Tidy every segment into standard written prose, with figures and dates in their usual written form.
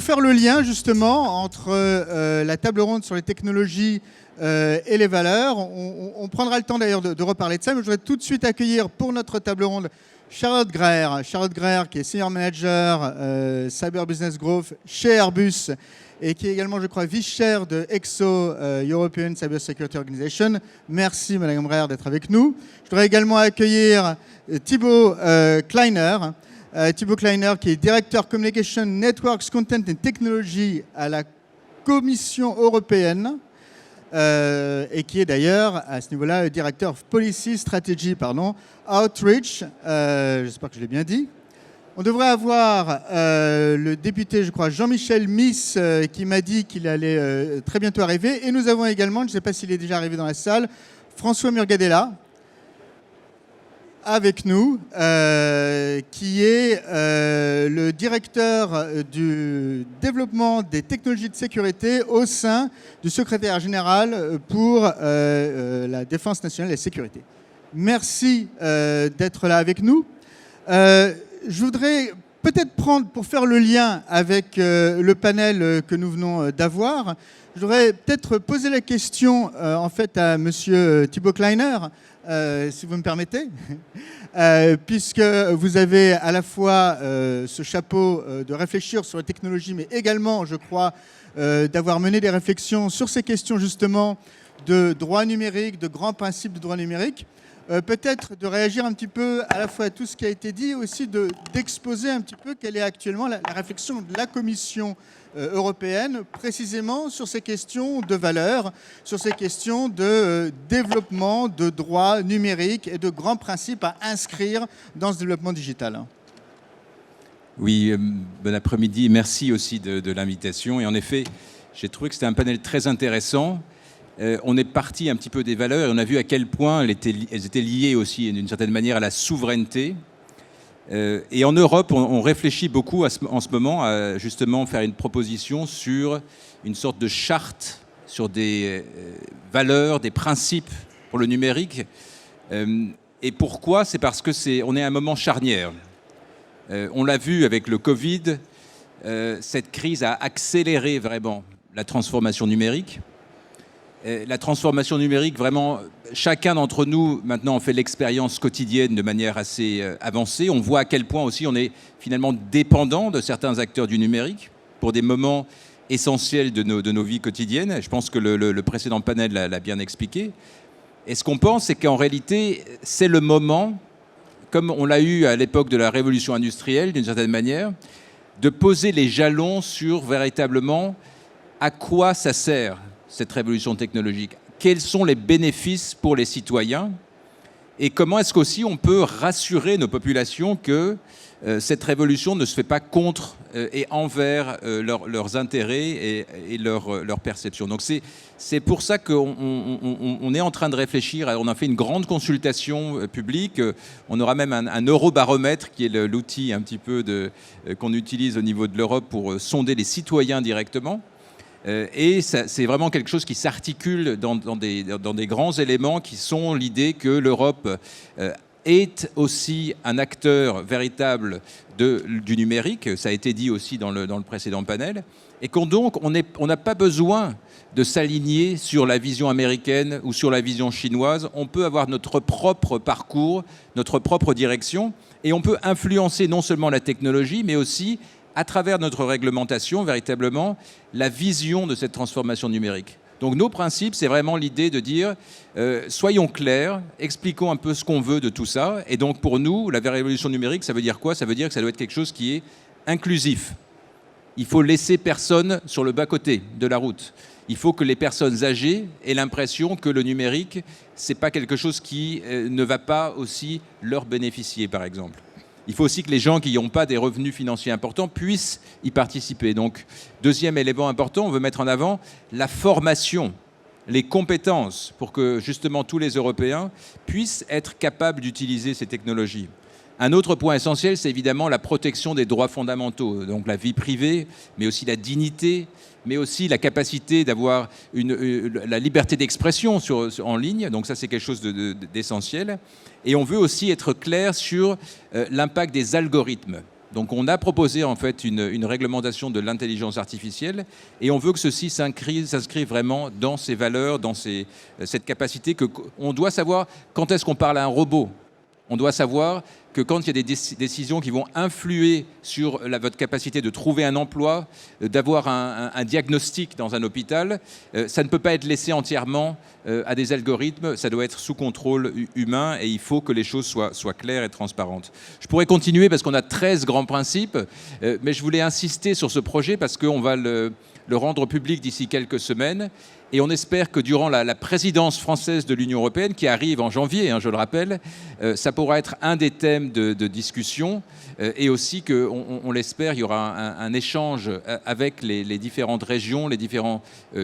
faire le lien justement entre la table ronde sur les technologies et les valeurs. On prendra le temps d'ailleurs de reparler de ça, mais je voudrais tout de suite accueillir pour notre table ronde Charlotte Greer. Charlotte Greer qui est Senior Manager Cyber Business Growth chez Airbus et qui est également, je crois, vice-chair de EXO, European Cyber Security Organization. Merci Madame Greer d'être avec nous. Je voudrais également accueillir Thibaut Kleiner. Thibaut Kleiner, qui est directeur Communication Networks, Content and Technology à la Commission européenne et qui est d'ailleurs, à ce niveau-là, directeur of Policy Strategy, Outreach. J'espère que je l'ai bien dit. On devrait avoir le député, je crois, Jean-Michel Miss, qui m'a dit qu'il allait très bientôt arriver. Et nous avons également, je ne sais pas s'il est déjà arrivé dans la salle, François Murgadella, avec nous, qui est le directeur du développement des technologies de sécurité au sein du secrétaire général pour la défense nationale et la sécurité. Merci d'être là avec nous. Je voudrais peut-être prendre, pour faire le lien avec le panel que nous venons d'avoir, je voudrais peut-être poser la question en fait à Monsieur Thibaut Kleiner, si vous me permettez, puisque vous avez à la fois ce chapeau de réfléchir sur la technologie, mais également, je crois, d'avoir mené des réflexions sur ces questions justement de droit numérique, de grands principes de droit numérique. Peut-être de réagir un petit peu à la fois à tout ce qui a été dit, aussi d'exposer un petit peu quelle est actuellement la réflexion de la Commission européenne, précisément sur ces questions de valeurs, sur ces questions de développement de droit numérique et de grands principes à inscrire dans ce développement digital. Oui, bon après-midi. Merci aussi de l'invitation. Et en effet, j'ai trouvé que c'était un panel très intéressant. On est parti un petit peu des valeurs et on a vu à quel point elles étaient liées aussi d'une certaine manière à la souveraineté. Et en Europe, on réfléchit beaucoup en ce moment à justement faire une proposition sur une sorte de charte sur des valeurs, des principes pour le numérique. Et pourquoi? C'est parce que on est à un moment charnière. On l'a vu avec le Covid, cette crise a accéléré vraiment la transformation numérique. La transformation numérique, vraiment, chacun d'entre nous, maintenant, on fait l'expérience quotidienne de manière assez avancée. On voit à quel point aussi on est finalement dépendant de certains acteurs du numérique pour des moments essentiels de nos vies quotidiennes. Je pense que le précédent panel l'a bien expliqué. Et ce qu'on pense, c'est qu'en réalité, c'est le moment, comme on l'a eu à l'époque de la révolution industrielle, d'une certaine manière, de poser les jalons sur véritablement à quoi ça sert cette révolution technologique. Quels sont les bénéfices pour les citoyens et comment est-ce qu'aussi on peut rassurer nos populations que cette révolution ne se fait pas contre et envers leurs intérêts et leurs perceptions. Donc c'est pour ça qu'on est en train de réfléchir. On a fait une grande consultation publique. On aura même un eurobaromètre qui est l'outil un petit peu qu'on utilise au niveau de l'Europe pour sonder les citoyens directement. Et c'est vraiment quelque chose qui s'articule dans des grands éléments qui sont l'idée que l'Europe est aussi un acteur véritable du numérique. Ça a été dit aussi dans le précédent panel. Et donc, on n'a pas besoin de s'aligner sur la vision américaine ou sur la vision chinoise. On peut avoir notre propre parcours, notre propre direction, et on peut influencer non seulement la technologie, mais aussi à travers notre réglementation, véritablement, la vision de cette transformation numérique. Donc nos principes, c'est vraiment l'idée de dire, soyons clairs, expliquons un peu ce qu'on veut de tout ça. Et donc pour nous, la révolution numérique, ça veut dire quoi? Ça veut dire que ça doit être quelque chose qui est inclusif. Il faut laisser personne sur le bas-côté de la route. Il faut que les personnes âgées aient l'impression que le numérique, c'est pas quelque chose qui ne va pas aussi leur bénéficier, par exemple. Il faut aussi que les gens qui n'ont pas des revenus financiers importants puissent y participer. Donc, deuxième élément important, on veut mettre en avant la formation, les compétences pour que justement tous les Européens puissent être capables d'utiliser ces technologies. Un autre point essentiel, c'est évidemment la protection des droits fondamentaux, donc la vie privée, mais aussi la dignité, mais aussi la capacité d'avoir la liberté d'expression en ligne. Donc ça, c'est quelque chose d'essentiel. Et on veut aussi être clair sur l'impact des algorithmes. Donc on a proposé en fait une réglementation de l'intelligence artificielle et on veut que ceci s'inscrive vraiment dans ces valeurs, dans cette capacité qu'on doit savoir quand est-ce qu'on parle à un robot. On doit savoir que quand il y a des décisions qui vont influer sur votre capacité de trouver un emploi, d'avoir un diagnostic dans un hôpital, ça ne peut pas être laissé entièrement à des algorithmes, ça doit être sous contrôle humain et il faut que les choses soient claires et transparentes. Je pourrais continuer parce qu'on a 13 grands principes, mais je voulais insister sur ce projet parce qu'on va le rendre public d'ici quelques semaines. Et on espère que durant la présidence française de l'Union européenne, qui arrive en janvier, je le rappelle, ça pourra être un des thèmes de discussion. Et aussi qu'on l'espère, il y aura un échange avec les différentes régions, les différents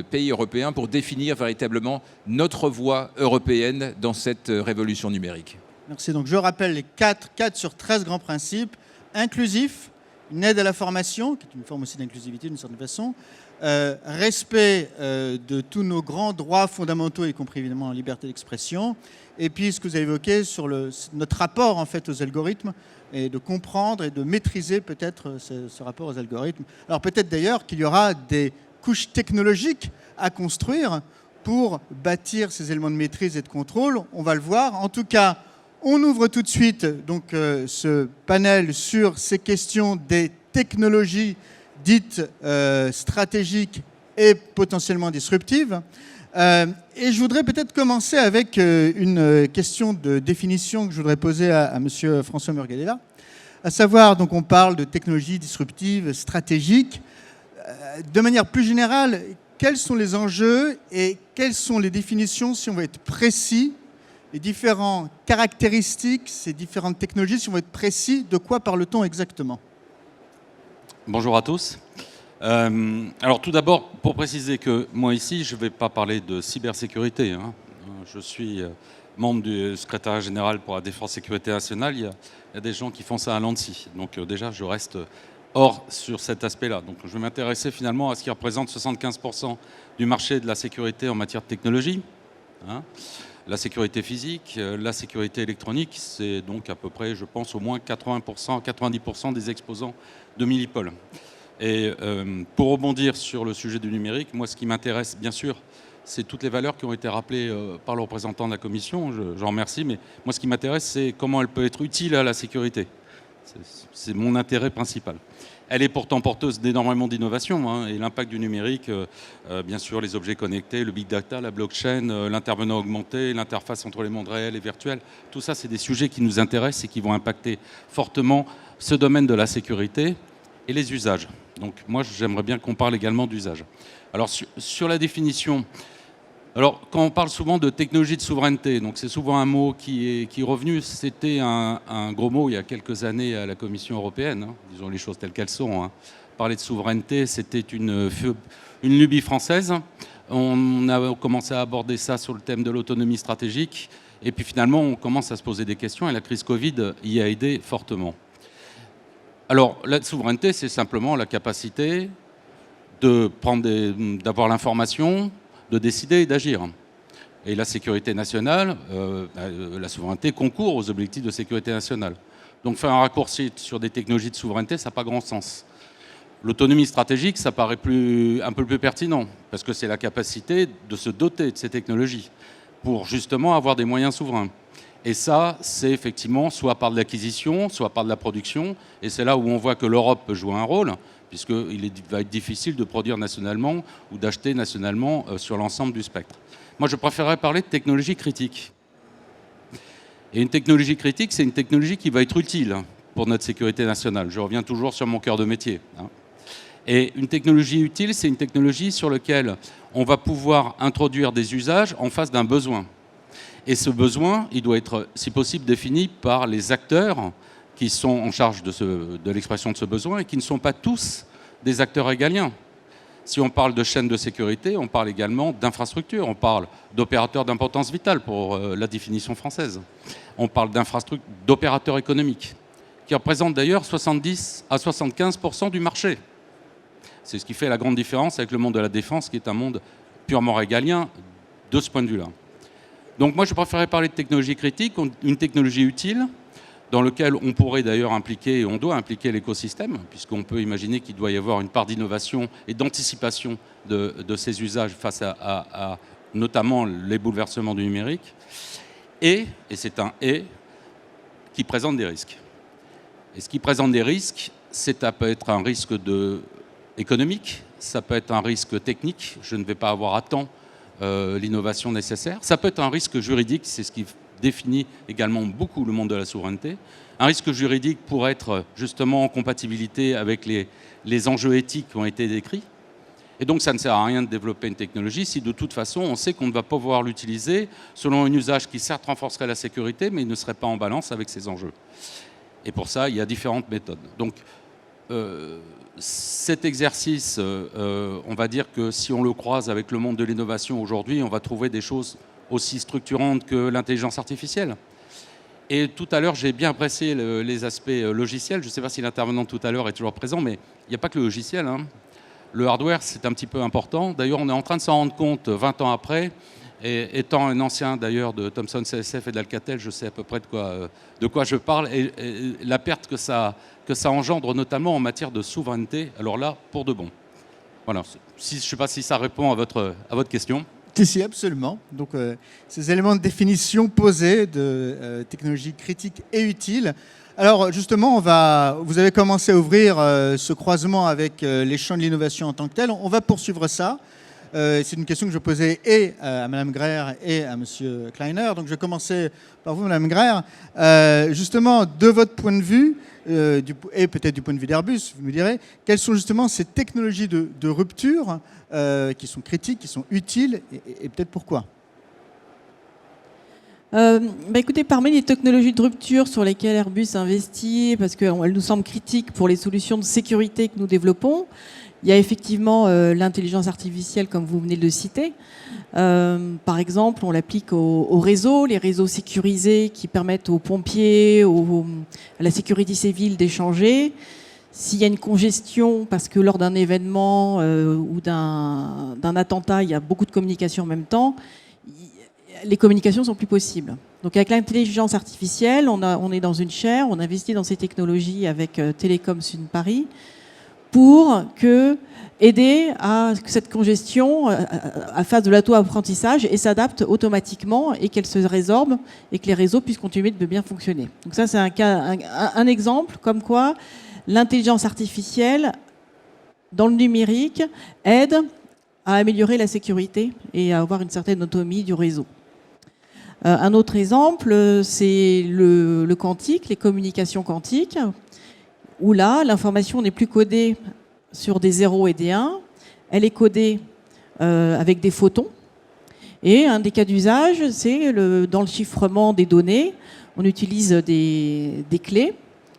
pays européens pour définir véritablement notre voie européenne dans cette révolution numérique. Merci. Donc je rappelle les 4 sur 13 grands principes. Inclusif, une aide à la formation, qui est une forme aussi d'inclusivité d'une certaine façon. Respect de tous nos grands droits fondamentaux, y compris évidemment la liberté d'expression. Et puis ce que vous avez évoqué sur notre rapport en fait aux algorithmes et de comprendre et de maîtriser peut-être ce rapport aux algorithmes. Alors peut-être d'ailleurs qu'il y aura des couches technologiques à construire pour bâtir ces éléments de maîtrise et de contrôle. On va le voir. En tout cas, on ouvre tout de suite donc, ce panel sur ces questions des technologies dites stratégiques et potentiellement disruptives. Et je voudrais peut-être commencer avec une question de définition que je voudrais poser à monsieur François Murgadella. À savoir, donc on parle de technologies disruptives, stratégiques. De manière plus générale, quels sont les enjeux et quelles sont les définitions, si on veut être précis, les différentes caractéristiques, ces différentes technologies, si on veut être précis, de quoi parle-t-on exactement ? Bonjour à tous. Alors tout d'abord, pour préciser que moi ici, je ne vais pas parler de cybersécurité. Je suis membre du secrétariat général pour la défense et sécurité nationale. Il y a des gens qui font ça à l'ANSSI. Donc déjà, je reste hors sur cet aspect-là. Donc je vais m'intéresser finalement à ce qui représente 75% du marché de la sécurité en matière de technologie. La sécurité physique, la sécurité électronique, c'est donc à peu près, je pense, au moins 80%, 90% des exposants de Milipol. Et pour rebondir sur le sujet du numérique, moi, ce qui m'intéresse, bien sûr, c'est toutes les valeurs qui ont été rappelées par le représentant de la Commission. J'en remercie, mais moi, ce qui m'intéresse, c'est comment elle peut être utile à la sécurité. C'est mon intérêt principal. Elle est pourtant porteuse d'énormément d'innovations, et l'impact du numérique, bien sûr, les objets connectés, le big data, la blockchain, l'intervenant augmenté, l'interface entre les mondes réels et virtuels, tout ça, c'est des sujets qui nous intéressent et qui vont impacter fortement ce domaine de la sécurité et les usages. Donc moi, j'aimerais bien qu'on parle également d'usage. Alors sur la définition, alors quand on parle souvent de technologie de souveraineté, donc c'est souvent un mot qui est revenu, c'était un gros mot il y a quelques années à la Commission européenne, disons les choses telles qu'elles sont. Parler de souveraineté, c'était une lubie française. On a commencé à aborder ça sur le thème de l'autonomie stratégique, et puis finalement on commence à se poser des questions, et la crise Covid y a aidé fortement. Alors la souveraineté, c'est simplement la capacité d'avoir l'information, de décider et d'agir. Et la sécurité nationale, la souveraineté concourt aux objectifs de sécurité nationale. Donc faire un raccourci sur des technologies de souveraineté, ça n'a pas grand sens. L'autonomie stratégique, ça paraît un peu plus pertinent, parce que c'est la capacité de se doter de ces technologies pour justement avoir des moyens souverains. Et ça, c'est effectivement soit par de l'acquisition, soit par de la production. Et c'est là où on voit que l'Europe peut jouer un rôle, puisqu'il va être difficile de produire nationalement ou d'acheter nationalement sur l'ensemble du spectre. Moi, je préférerais parler de technologie critique. Et une technologie critique, c'est une technologie qui va être utile pour notre sécurité nationale. Je reviens toujours sur mon cœur de métier. Et une technologie utile, c'est une technologie sur laquelle on va pouvoir introduire des usages en face d'un besoin. Et ce besoin, il doit être, si possible, défini par les acteurs qui sont en charge de l'expression de ce besoin et qui ne sont pas tous des acteurs égaliens. Si on parle de chaînes de sécurité, on parle également d'infrastructures, on parle d'opérateurs d'importance vitale pour la définition française. On parle d'opérateurs économiques, qui représentent d'ailleurs 70 à 75% du marché. C'est ce qui fait la grande différence avec le monde de la défense, qui est un monde purement régalien de ce point de vue-là. Donc moi, je préférerais parler de technologie critique, une technologie utile, dans lequel on pourrait d'ailleurs impliquer, et on doit impliquer l'écosystème, puisqu'on peut imaginer qu'il doit y avoir une part d'innovation et d'anticipation de ces usages face à notamment les bouleversements du numérique, et c'est un « et », qui présente des risques. Et ce qui présente des risques, ça peut être un risque économique, ça peut être un risque technique, je ne vais pas avoir à temps l'innovation nécessaire, ça peut être un risque juridique, c'est ce qui définit également beaucoup le monde de la souveraineté. Un risque juridique pour être justement en compatibilité avec les enjeux éthiques qui ont été décrits. Et donc ça ne sert à rien de développer une technologie si de toute façon on sait qu'on ne va pas pouvoir l'utiliser selon un usage qui certes renforcerait la sécurité mais il ne serait pas en balance avec ces enjeux. Et pour ça, il y a différentes méthodes. Donc cet exercice, on va dire que si on le croise avec le monde de l'innovation aujourd'hui, on va trouver des choses aussi structurantes que l'intelligence artificielle. Et tout à l'heure, j'ai bien apprécié les aspects logiciels. Je ne sais pas si l'intervenant tout à l'heure est toujours présent, mais il n'y a pas que le logiciel, hein. Le hardware, c'est un petit peu important. D'ailleurs, on est en train de s'en rendre compte 20 ans après. Et étant un ancien d'ailleurs de Thomson CSF et d'Alcatel, je sais à peu près de quoi je parle. Et la perte que ça engendre, notamment en matière de souveraineté, alors là, pour de bon. Voilà. Je ne sais pas si ça répond à votre question. Si, absolument. Donc, ces éléments de définition posés de technologies critiques et utiles. Alors, justement, vous avez commencé à ouvrir ce croisement avec les champs de l'innovation en tant que tel. On va poursuivre ça. C'est une question que je posais et à Mme Greer et à M. Kleiner. Donc, je vais commencer par vous, Mme Greer. Justement, de votre point de vue, et peut-être du point de vue d'Airbus, vous me direz, quelles sont justement ces technologies de rupture qui sont critiques, qui sont utiles, et peut-être pourquoi? Écoutez, parmi les technologies de rupture sur lesquelles Airbus investit, parce qu'elles nous semblent critiques pour les solutions de sécurité que nous développons, il y a effectivement l'intelligence artificielle, comme vous venez de le citer. Par exemple, on l'applique aux réseaux, les réseaux sécurisés qui permettent aux pompiers, à la sécurité civile d'échanger. S'il y a une congestion, parce que lors d'un événement ou d'un attentat, il y a beaucoup de communication en même temps, les communications sont plus possibles. Donc avec l'intelligence artificielle, on est dans une chaire, on investit dans ces technologies avec Télécom Sud Paris pour aider à que cette congestion fasse de l'auto-apprentissage et s'adapte automatiquement et qu'elle se résorbe et que les réseaux puissent continuer de bien fonctionner. Donc ça, c'est un exemple comme quoi l'intelligence artificielle dans le numérique aide à améliorer la sécurité et à avoir une certaine autonomie du réseau. Un autre exemple, c'est le quantique, les communications quantiques, où là, l'information n'est plus codée sur des 0 et des 1, elle est codée avec des photons. Et un des cas d'usage, c'est dans le chiffrement des données, on utilise des clés.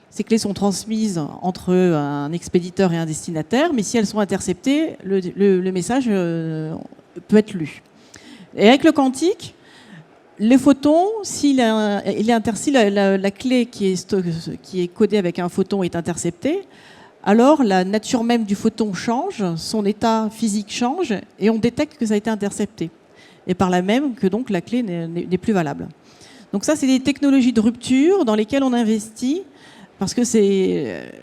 Ces clés sont transmises entre un expéditeur et un destinataire, mais si elles sont interceptées, le message peut être lu. Et avec le quantique, les photons, si la clé qui est codée avec un photon est interceptée, alors la nature même du photon change, son état physique change, et on détecte que ça a été intercepté. Et par là même que donc la clé n'est plus valable. Donc ça, c'est des technologies de rupture dans lesquelles on investit, parce que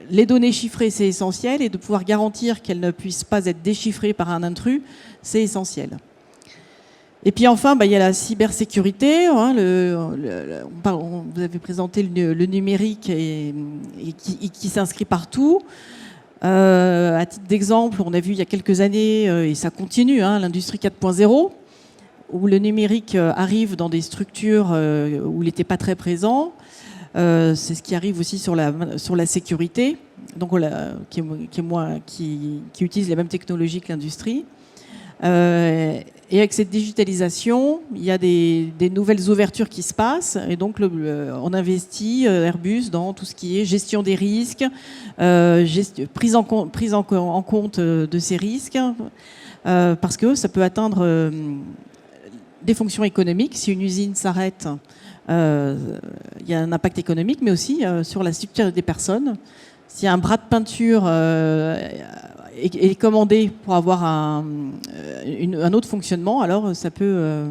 les données chiffrées, c'est essentiel, et de pouvoir garantir qu'elles ne puissent pas être déchiffrées par un intrus, c'est essentiel. Et puis enfin, il y a la cybersécurité. Hein, vous avez présenté le numérique et qui s'inscrit partout. À titre d'exemple, on a vu il y a quelques années, et ça continue, hein, l'industrie 4.0, où le numérique arrive dans des structures où il n'était pas très présent. C'est ce qui arrive aussi sur la sécurité, donc qui utilise les mêmes technologies que l'industrie. Et avec cette digitalisation, il y a des nouvelles ouvertures qui se passent. Et donc, on investit, Airbus, dans tout ce qui est gestion des risques, prise en compte de ces risques, parce que ça peut atteindre des fonctions économiques. Si une usine s'arrête, il y a un impact économique, mais aussi sur la structure des personnes. Si un bras de peinture est commandé pour avoir un autre fonctionnement, alors ça peut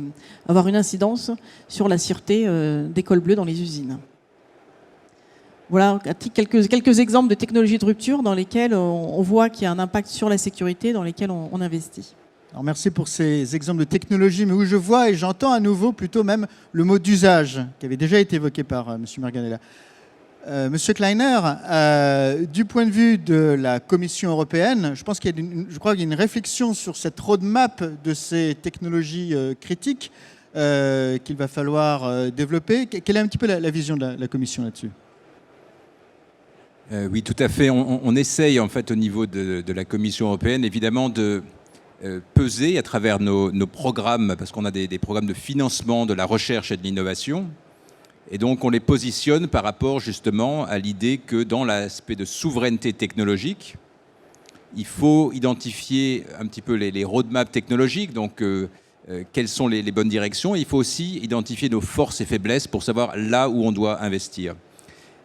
avoir une incidence sur la sûreté des cols bleus dans les usines. Voilà quelques exemples de technologies de rupture dans lesquelles on voit qu'il y a un impact sur la sécurité, dans lesquelles on investit. Alors merci pour ces exemples de technologie, mais où je vois et j'entends à nouveau plutôt même le mot d'usage, qui avait déjà été évoqué par M. Murganella. Monsieur Kleiner, du point de vue de la Commission européenne, je crois qu'il y a une réflexion sur cette roadmap de ces technologies critiques qu'il va falloir développer. Quelle est un petit peu la vision de la Commission là-dessus ? Oui, tout à fait. On essaye, en fait, au niveau de la Commission européenne, évidemment, de peser à travers nos programmes, parce qu'on a des programmes de financement de la recherche et de l'innovation. Et donc, on les positionne par rapport, justement, à l'idée que dans l'aspect de souveraineté technologique, il faut identifier un petit peu les roadmaps technologiques, donc quelles sont les bonnes directions. Il faut aussi identifier nos forces et faiblesses pour savoir là où on doit investir.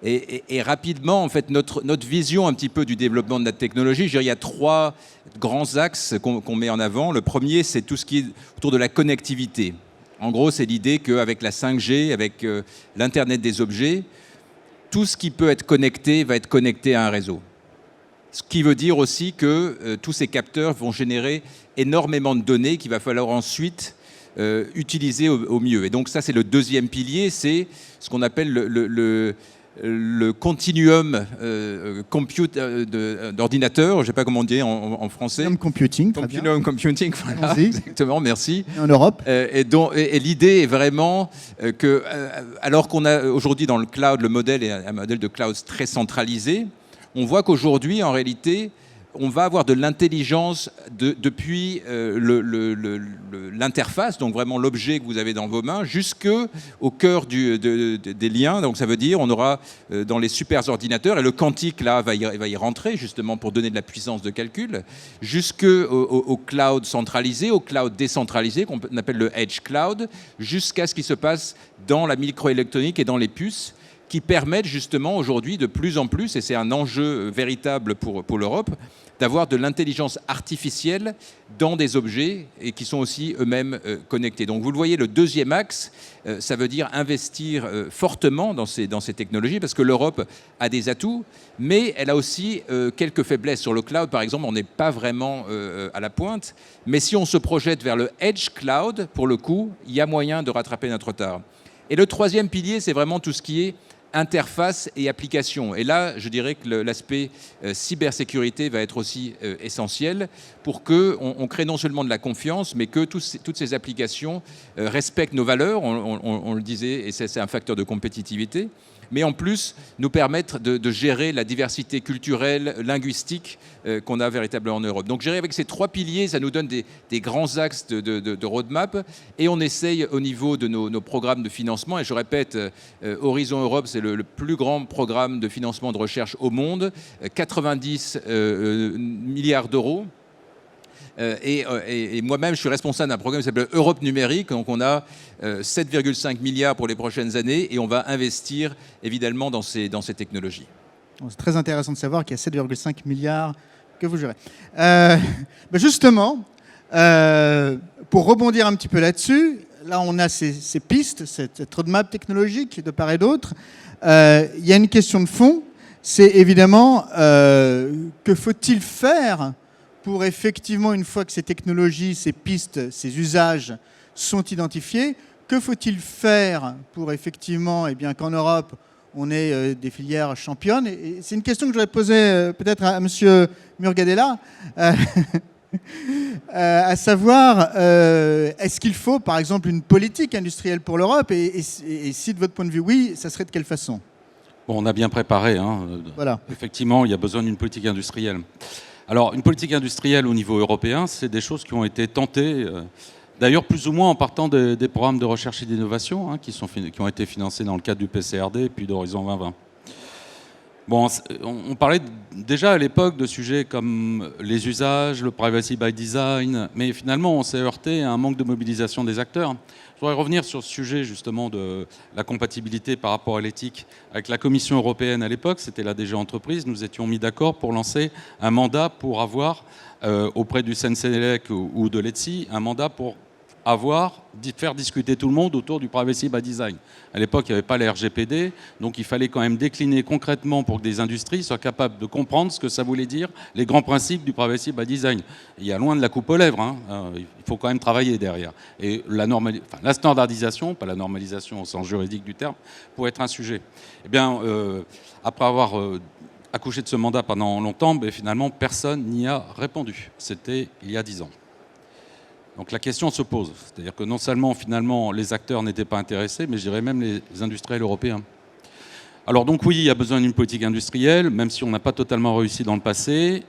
Et rapidement, en fait, notre vision un petit peu du développement de la technologie, je dirais, il y a 3 grands axes qu'on met en avant. Le premier, c'est tout ce qui est autour de la connectivité. En gros, c'est l'idée qu'avec la 5G, avec l'Internet des objets, tout ce qui peut être connecté va être connecté à un réseau. Ce qui veut dire aussi que tous ces capteurs vont générer énormément de données qu'il va falloir ensuite utiliser au mieux. Et donc ça, c'est le deuxième pilier, c'est ce qu'on appelle le continuum d'ordinateur, je ne sais pas comment on dit en français. Continuum computing, très bien. Continuum computing, voilà, exactement, merci. En Europe. Et l'idée est vraiment que, alors qu'on a aujourd'hui dans le cloud, le modèle est un modèle de cloud très centralisé, on voit qu'aujourd'hui, en réalité, on va avoir de l'intelligence depuis l'interface, donc vraiment l'objet que vous avez dans vos mains, jusqu'au cœur des liens. Donc ça veut dire on aura dans les super ordinateurs, et le quantique là va y rentrer justement pour donner de la puissance de calcul, jusqu'au cloud centralisé, au cloud décentralisé qu'on appelle le edge cloud, jusqu'à ce qui se passe dans la microélectronique et dans les puces, qui permettent justement aujourd'hui de plus en plus, et c'est un enjeu véritable pour l'Europe, d'avoir de l'intelligence artificielle dans des objets et qui sont aussi eux-mêmes connectés. Donc vous le voyez, le deuxième axe, ça veut dire investir fortement dans ces technologies, parce que l'Europe a des atouts, mais elle a aussi quelques faiblesses. Sur le cloud, par exemple, on n'est pas vraiment à la pointe, mais si on se projette vers le edge cloud, pour le coup, il y a moyen de rattraper notre retard. Et le troisième pilier, c'est vraiment tout ce qui est interface et application. Et là, je dirais que l'aspect cybersécurité va être aussi essentiel pour qu'on crée non seulement de la confiance, mais que toutes ces applications respectent nos valeurs, on le disait, et c'est un facteur de compétitivité, mais en plus nous permettre de gérer la diversité culturelle, linguistique qu'on a véritablement en Europe. Donc gérer avec ces 3 piliers, ça nous donne des grands axes de roadmap, et on essaye au niveau de nos programmes de financement, et je répète, Horizon Europe, c'est le plus grand programme de financement de recherche au monde, 90 milliards d'euros. Et moi-même, je suis responsable d'un programme qui s'appelle Europe Numérique. Donc, on a 7,5 milliards pour les prochaines années, et on va investir évidemment dans ces technologies. C'est très intéressant de savoir qu'il y a 7,5 milliards que vous gérez. Justement, pour rebondir un petit peu là-dessus, là, on a ces pistes, cette roadmap technologique de part et d'autre. Il y a une question de fond, c'est évidemment que faut-il faire pour effectivement, une fois que ces technologies, ces pistes, ces usages sont identifiés, que faut-il faire pour effectivement, eh bien, qu'en Europe, on ait des filières championnes? Et c'est une question que je voudrais poser peut-être à M. Murgadella, à savoir, est-ce qu'il faut, par exemple, une politique industrielle pour l'Europe? Et si, de votre point de vue, oui, ça serait de quelle façon? Bon, on a bien préparé. Voilà. Effectivement, il y a besoin d'une politique industrielle. Alors, une politique industrielle au niveau européen, c'est des choses qui ont été tentées, d'ailleurs plus ou moins en partant des programmes de recherche et d'innovation qui ont été financés dans le cadre du PCRD et puis d'Horizon 2020. Bon, on parlait déjà à l'époque de sujets comme les usages, le privacy by design, mais finalement on s'est heurté à un manque de mobilisation des acteurs. Je voudrais revenir sur ce sujet justement de la compatibilité par rapport à l'éthique. Avec la Commission européenne à l'époque, c'était la DG Entreprise, nous étions mis d'accord pour lancer un mandat pour avoir auprès du CNCELEC ou de l'ETSI, un mandat pour faire discuter tout le monde autour du privacy by design. À l'époque, il n'y avait pas les RGPD, donc il fallait quand même décliner concrètement pour que des industries soient capables de comprendre ce que ça voulait dire, les grands principes du privacy by design. Il y a loin de la coupe aux lèvres, hein. Il faut quand même travailler derrière. Et la standardisation, pas la normalisation au sens juridique du terme, pourrait être un sujet. Eh bien, après avoir accouché de ce mandat pendant longtemps, mais finalement, personne n'y a répondu. C'était il y a 10 ans. Donc la question se pose. C'est-à-dire que non seulement, finalement, les acteurs n'étaient pas intéressés, mais je dirais même les industriels européens. Alors donc oui, il y a besoin d'une politique industrielle, même si on n'a pas totalement réussi dans le passé,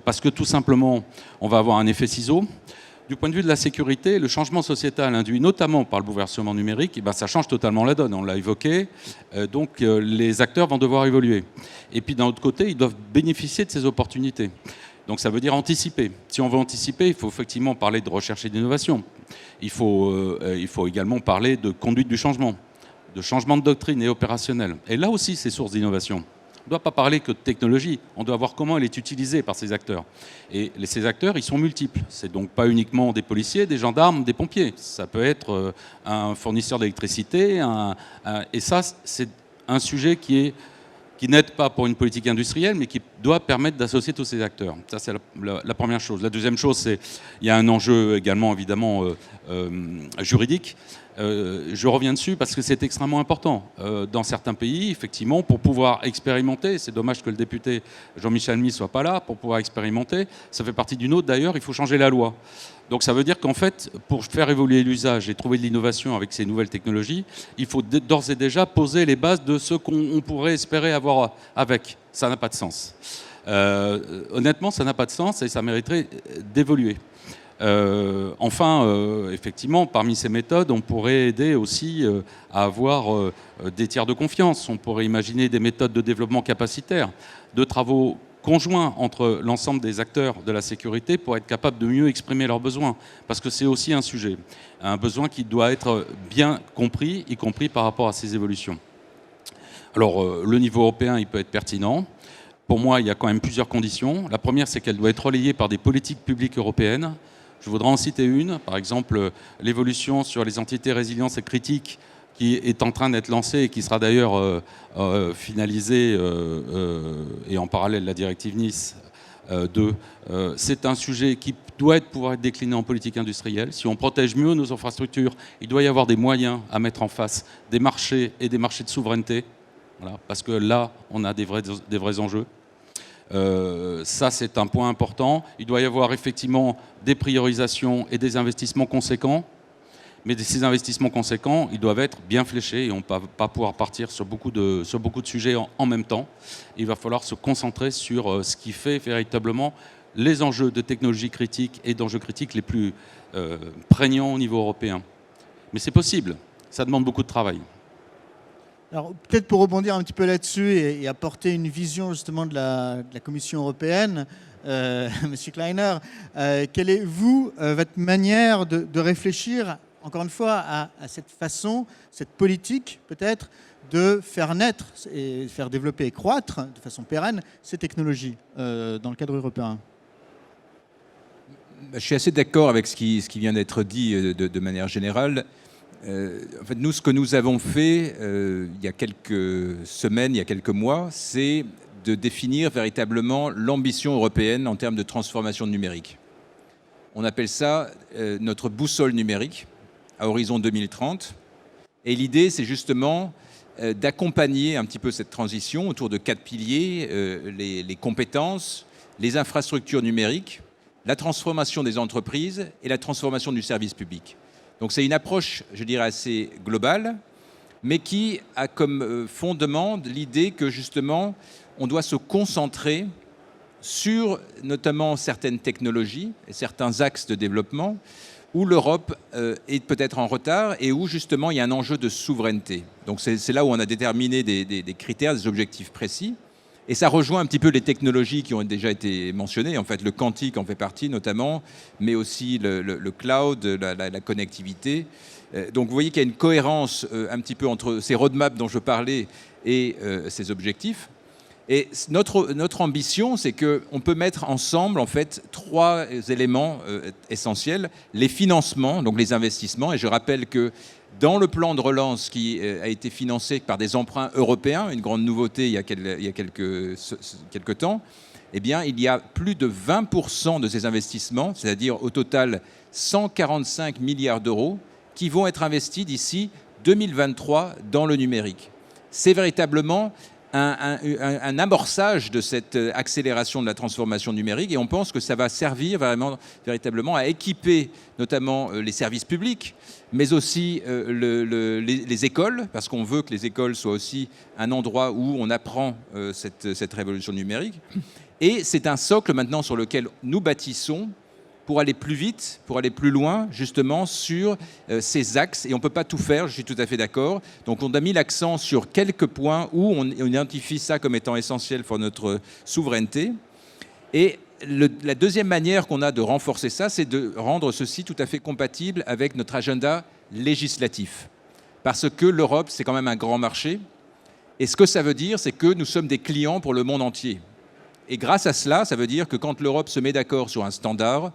parce que tout simplement, on va avoir un effet ciseau. Du point de vue de la sécurité, le changement sociétal induit notamment par le bouleversement numérique, et ben ça change totalement la donne, on l'a évoqué. Donc les acteurs vont devoir évoluer. Et puis d'un autre côté, ils doivent bénéficier de ces opportunités. Donc ça veut dire anticiper. Si on veut anticiper, il faut effectivement parler de recherche et d'innovation. Il faut également parler de conduite du changement, de changement de doctrine et opérationnel. Et là aussi, c'est source d'innovation. On ne doit pas parler que de technologie, on doit voir comment elle est utilisée par ces acteurs. Et ces acteurs, ils sont multiples. C'est donc pas uniquement des policiers, des gendarmes, des pompiers. Ça peut être un fournisseur d'électricité. Et ça, c'est un sujet qui n'aide pas pour une politique industrielle, mais qui doit permettre d'associer tous ces acteurs. Ça, c'est la première chose. La deuxième chose, c'est qu'il y a un enjeu également, évidemment, juridique. Je reviens dessus parce que c'est extrêmement important. Dans certains pays, effectivement, pour pouvoir expérimenter, c'est dommage que le député Jean-Michel Mis ne soit pas là, pour pouvoir expérimenter, ça fait partie d'une autre d'ailleurs, il faut changer la loi. Donc ça veut dire qu'en fait, pour faire évoluer l'usage et trouver de l'innovation avec ces nouvelles technologies, il faut d'ores et déjà poser les bases de ce qu'on pourrait espérer avoir avec. Ça n'a pas de sens. Honnêtement, ça n'a pas de sens et ça mériterait d'évoluer. Effectivement, parmi ces méthodes, on pourrait aider aussi à avoir des tiers de confiance. On pourrait imaginer des méthodes de développement capacitaire, de travaux conjoints entre l'ensemble des acteurs de la sécurité pour être capable de mieux exprimer leurs besoins. Parce que c'est aussi un sujet, un besoin qui doit être bien compris, y compris par rapport à ces évolutions. Alors, le niveau européen, il peut être pertinent. Pour moi, il y a quand même plusieurs conditions. La première, c'est qu'elle doit être relayée par des politiques publiques européennes. Je voudrais en citer une, par exemple l'évolution sur les entités résilience et critiques qui est en train d'être lancée et qui sera d'ailleurs finalisée et en parallèle la directive Nice 2. C'est un sujet qui doit pouvoir être décliné en politique industrielle. Si on protège mieux nos infrastructures, il doit y avoir des moyens à mettre en face des marchés et des marchés de souveraineté. Voilà, parce que là, on a des vrais enjeux. Ça, c'est un point important. Il doit y avoir effectivement des priorisations et des investissements conséquents. Mais ces investissements conséquents, ils doivent être bien fléchés et on ne va pas pouvoir partir sur beaucoup de sujets en même temps. Il va falloir se concentrer sur ce qui fait véritablement les enjeux de technologie critique et d'enjeux critiques les plus prégnants au niveau européen. Mais c'est possible. Ça demande beaucoup de travail. Alors, peut-être pour rebondir un petit peu là-dessus et apporter une vision justement de la Commission européenne, Monsieur Kleiner, quelle est, votre manière de réfléchir, encore une fois, à cette façon, cette politique peut-être, de faire naître et faire développer et croître de façon pérenne ces technologies dans le cadre européen? Je suis assez d'accord avec ce qui vient d'être dit de manière générale. En fait, nous, ce que nous avons fait il y a quelques semaines, il y a quelques mois, c'est de définir véritablement l'ambition européenne en termes de transformation numérique. On appelle ça notre boussole numérique à horizon 2030. Et l'idée, c'est justement d'accompagner un petit peu cette transition autour de 4 piliers, les compétences, les infrastructures numériques, la transformation des entreprises et la transformation du service public. Donc c'est une approche, je dirais, assez globale, mais qui a comme fondement l'idée que justement, on doit se concentrer sur notamment certaines technologies et certains axes de développement où l'Europe est peut-être en retard et où justement il y a un enjeu de souveraineté. Donc c'est là où on a déterminé des critères, des objectifs précis. Et ça rejoint un petit peu les technologies qui ont déjà été mentionnées. En fait, le quantique en fait partie notamment, mais aussi le cloud, la connectivité. Donc vous voyez qu'il y a une cohérence un petit peu entre ces roadmaps dont je parlais et ces objectifs. Et notre ambition, c'est qu'on peut mettre ensemble, en fait, 3 éléments essentiels. Les financements, donc les investissements. Et je rappelle que dans le plan de relance qui a été financé par des emprunts européens, une grande nouveauté il y a quelques temps, eh bien, il y a plus de 20% de ces investissements, c'est-à-dire au total 145 milliards d'euros, qui vont être investis d'ici 2023 dans le numérique. C'est véritablement un amorçage de cette accélération de la transformation numérique, et on pense que ça va servir véritablement à équiper notamment les services publics, mais aussi les écoles, parce qu'on veut que les écoles soient aussi un endroit où on apprend cette révolution numérique. Et c'est un socle maintenant sur lequel nous bâtissons pour aller plus vite, pour aller plus loin, justement, sur ces axes. Et on ne peut pas tout faire, je suis tout à fait d'accord. Donc on a mis l'accent sur quelques points où on identifie ça comme étant essentiel pour notre souveraineté. Et la deuxième manière qu'on a de renforcer ça, c'est de rendre ceci tout à fait compatible avec notre agenda législatif. Parce que l'Europe, c'est quand même un grand marché. Et ce que ça veut dire, c'est que nous sommes des clients pour le monde entier. Et grâce à cela, ça veut dire que quand l'Europe se met d'accord sur un standard,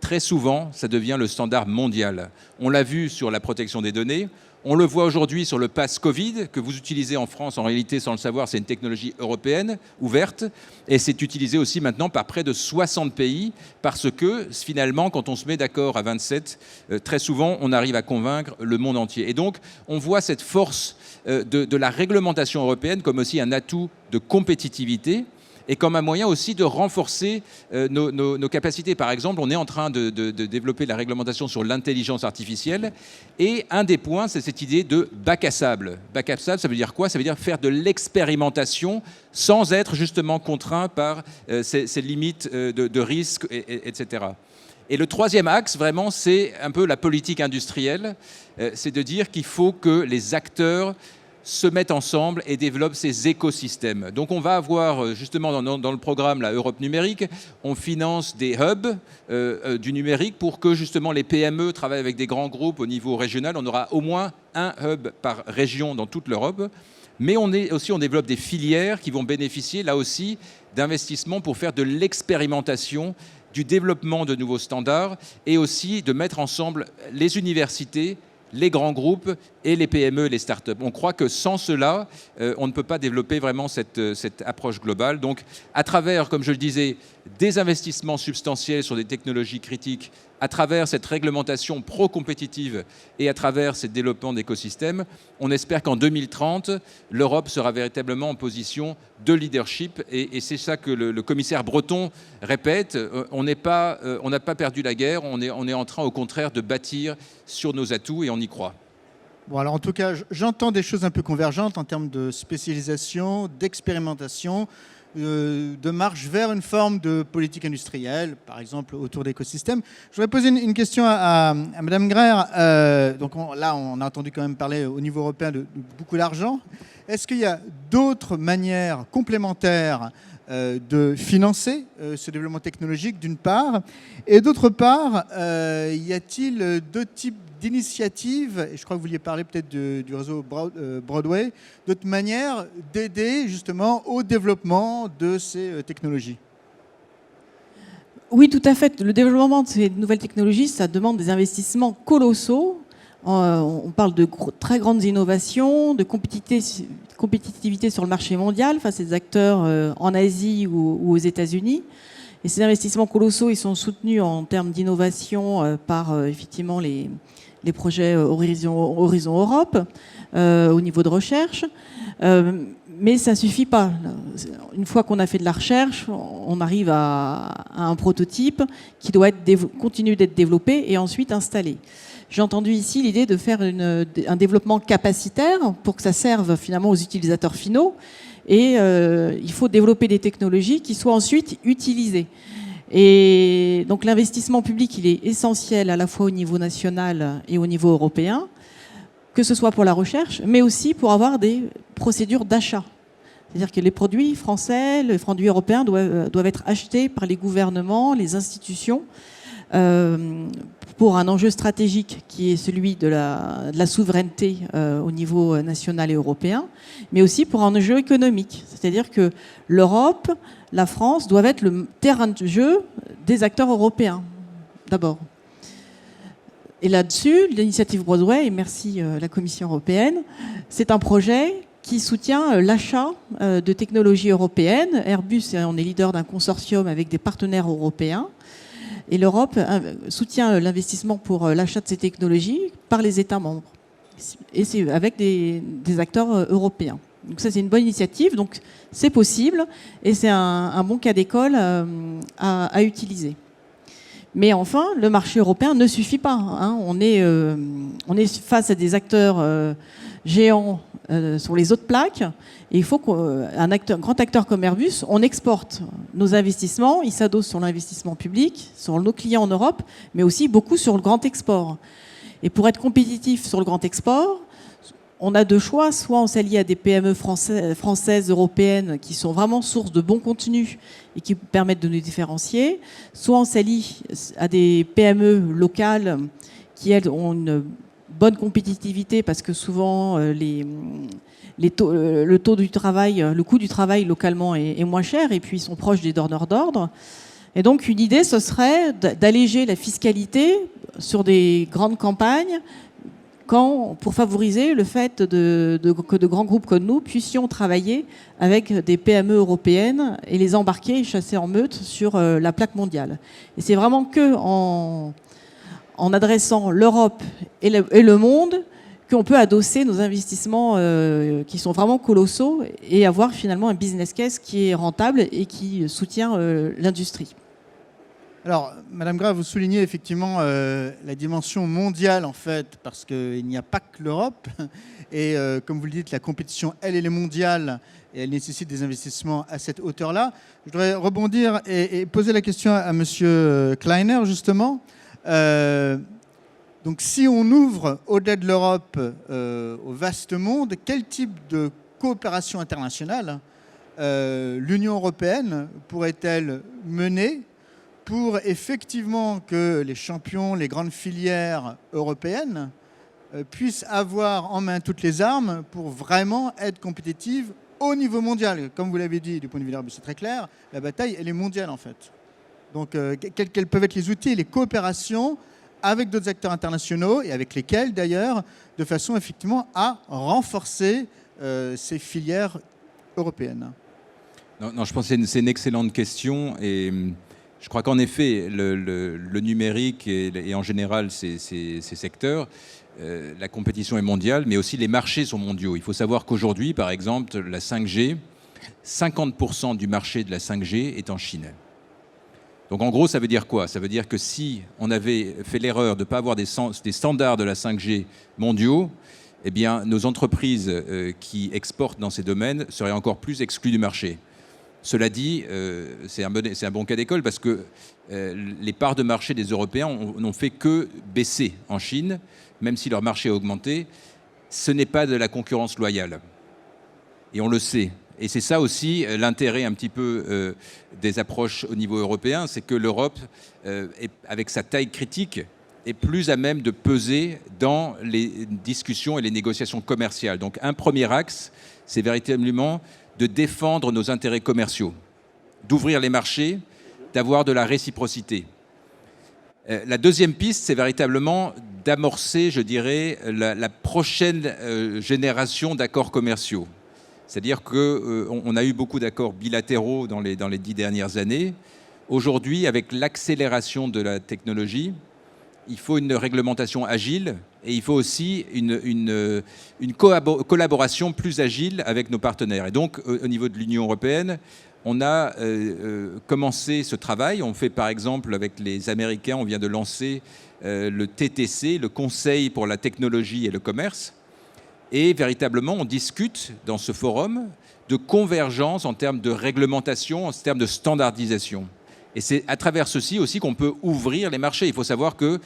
très souvent, ça devient le standard mondial. On l'a vu sur la protection des données, on le voit aujourd'hui sur le pass Covid, que vous utilisez en France, en réalité, sans le savoir, c'est une technologie européenne, ouverte, et c'est utilisé aussi maintenant par près de 60 pays, parce que finalement, quand on se met d'accord à 27, très souvent, on arrive à convaincre le monde entier. Et donc, on voit cette force de la réglementation européenne comme aussi un atout de compétitivité, et comme un moyen aussi de renforcer nos capacités. Par exemple, on est en train de développer la réglementation sur l'intelligence artificielle, et un des points, c'est cette idée de bac à sable. Bac à sable, ça veut dire quoi? Ça veut dire faire de l'expérimentation sans être justement contraint par ces limites de risque, etc. Et le troisième axe, vraiment, c'est un peu la politique industrielle. C'est de dire qu'il faut que les acteurs se mettent ensemble et développent ces écosystèmes. Donc on va avoir justement dans le programme la Europe numérique, on finance des hubs du numérique pour que justement les PME travaillent avec des grands groupes au niveau régional. On aura au moins un hub par région dans toute l'Europe. Mais on développe des filières qui vont bénéficier là aussi d'investissements pour faire de l'expérimentation, du développement de nouveaux standards, et aussi de mettre ensemble les universités, les grands groupes et les PME et les startups. On croit que sans cela, on ne peut pas développer vraiment cette approche globale. Donc, à travers, comme je le disais, des investissements substantiels sur des technologies critiques, à travers cette réglementation pro-compétitive et à travers ces développements d'écosystèmes, on espère qu'en 2030, l'Europe sera véritablement en position de leadership. Et c'est ça que le commissaire Breton répète. On n'a pas perdu la guerre, on est en train au contraire de bâtir sur nos atouts, et on y croit. Bon, alors en tout cas, j'entends des choses un peu convergentes en termes de spécialisation, d'expérimentation, de marche vers une forme de politique industrielle, par exemple autour d'écosystèmes. Je voudrais poser une question à Madame Greer. Donc là, on a entendu quand même parler au niveau européen de beaucoup d'argent. Est-ce qu'il y a d'autres manières complémentaires de financer ce développement technologique, d'une part, et d'autre part, y a-t-il deux types d'initiatives, et je crois que vous vouliez parler peut-être du réseau Broadway, d'autres manières d'aider justement au développement de ces technologies? Oui, tout à fait. Le développement de ces nouvelles technologies, ça demande des investissements colossaux. On parle de très grandes innovations, de compétitivité sur le marché mondial face à des acteurs en Asie ou aux États-Unis. Et ces investissements colossaux, ils sont soutenus en termes d'innovation par effectivement les projets Horizon Europe au niveau de recherche. Mais ça ne suffit pas. Une fois qu'on a fait de la recherche, on arrive à un prototype qui doit continuer d'être développé et ensuite installé. J'ai entendu ici l'idée de faire un développement capacitaire pour que ça serve finalement aux utilisateurs finaux. Et il faut développer des technologies qui soient ensuite utilisées. Et donc l'investissement public, il est essentiel à la fois au niveau national et au niveau européen, que ce soit pour la recherche, mais aussi pour avoir des procédures d'achat. C'est-à-dire que les produits français, les produits européens doivent être achetés par les gouvernements, les institutions, pour un enjeu stratégique qui est celui de la souveraineté au niveau national et européen, mais aussi pour un enjeu économique. C'est-à-dire que l'Europe, la France doivent être le terrain de jeu des acteurs européens, d'abord. Et là-dessus, l'initiative Broadway, et merci la Commission européenne, c'est un projet qui soutient l'achat de technologies européennes. Airbus, on est leader d'un consortium avec des partenaires européens. Et l'Europe soutient l'investissement pour l'achat de ces technologies par les États membres. Et c'est avec des acteurs européens. Donc ça, c'est une bonne initiative. Donc c'est possible et c'est un bon cas d'école à utiliser. Mais enfin, le marché européen ne suffit pas. Hein. On est face à des acteurs géants sur les autres plaques. Et il faut qu'un grand acteur comme Airbus, on exporte nos investissements. Il s'adosse sur l'investissement public, sur nos clients en Europe, mais aussi beaucoup sur le grand export. Et pour être compétitif sur le grand export, on a deux choix. Soit on s'allie à des PME françaises, européennes, qui sont vraiment source de bons contenus et qui permettent de nous différencier. Soit on s'allie à des PME locales qui, elles, ont une bonne compétitivité parce que souvent le taux du travail, le coût du travail localement est moins cher et puis ils sont proches des donneurs d'ordre. Et donc une idée, ce serait d'alléger la fiscalité sur des grandes campagnes pour favoriser le fait que de grands groupes comme nous puissions travailler avec des PME européennes et les embarquer et chasser en meute sur la plaque mondiale. Et c'est vraiment que en adressant l'Europe et le monde qu'on peut adosser nos investissements qui sont vraiment colossaux et avoir finalement un business case qui est rentable et qui soutient l'industrie. Alors, Madame Grave, vous soulignez effectivement la dimension mondiale, en fait, parce qu'il n'y a pas que l'Europe. Et comme vous le dites, la compétition, elle est mondiale et elle nécessite des investissements à cette hauteur-là. Je voudrais rebondir et poser la question à Monsieur Kleiner, justement. Donc, si on ouvre au-delà de l'Europe au vaste monde, quel type de coopération internationale l'Union européenne pourrait-elle mener pour effectivement que les champions, les grandes filières européennes puissent avoir en main toutes les armes pour vraiment être compétitives au niveau mondial. Comme vous l'avez dit, du point de vue de l'Airbus, c'est très clair, la bataille, elle est mondiale en fait. Donc, quels peuvent être les outils et les coopérations avec d'autres acteurs internationaux et avec lesquels d'ailleurs, de façon effectivement à renforcer ces filières européennes? Non, je pense que c'est une excellente question et je crois qu'en effet, le numérique et en général ces secteurs, la compétition est mondiale, mais aussi les marchés sont mondiaux. Il faut savoir qu'aujourd'hui, par exemple, la 5G, 50% du marché de la 5G est en Chine. Donc en gros, ça veut dire quoi? Ça veut dire que si on avait fait l'erreur de ne pas avoir des standards de la 5G mondiaux, eh bien, nos entreprises qui exportent dans ces domaines seraient encore plus exclues du marché. Cela dit, c'est un bon cas d'école parce que les parts de marché des Européens n'ont fait que baisser en Chine, même si leur marché a augmenté. Ce n'est pas de la concurrence loyale. Et on le sait. Et c'est ça aussi l'intérêt un petit peu des approches au niveau européen, c'est que l'Europe, avec sa taille critique, est plus à même de peser dans les discussions et les négociations commerciales. Donc un premier axe, c'est véritablement de défendre nos intérêts commerciaux, d'ouvrir les marchés, d'avoir de la réciprocité. La deuxième piste, c'est véritablement d'amorcer, je dirais, la prochaine génération d'accords commerciaux. C'est-à-dire qu'on a eu beaucoup d'accords bilatéraux dans les 10 dernières années. Aujourd'hui, avec l'accélération de la technologie, il faut une réglementation agile et il faut aussi une collaboration plus agile avec nos partenaires. Et donc, au niveau de l'Union européenne, on a commencé ce travail. On fait par exemple avec les Américains, on vient de lancer le TTC, le Conseil pour la technologie et le commerce. Et véritablement, on discute dans ce forum de convergence en termes de réglementation, en termes de standardisation. Et c'est à travers ceci aussi qu'on peut ouvrir les marchés. Il faut savoir que,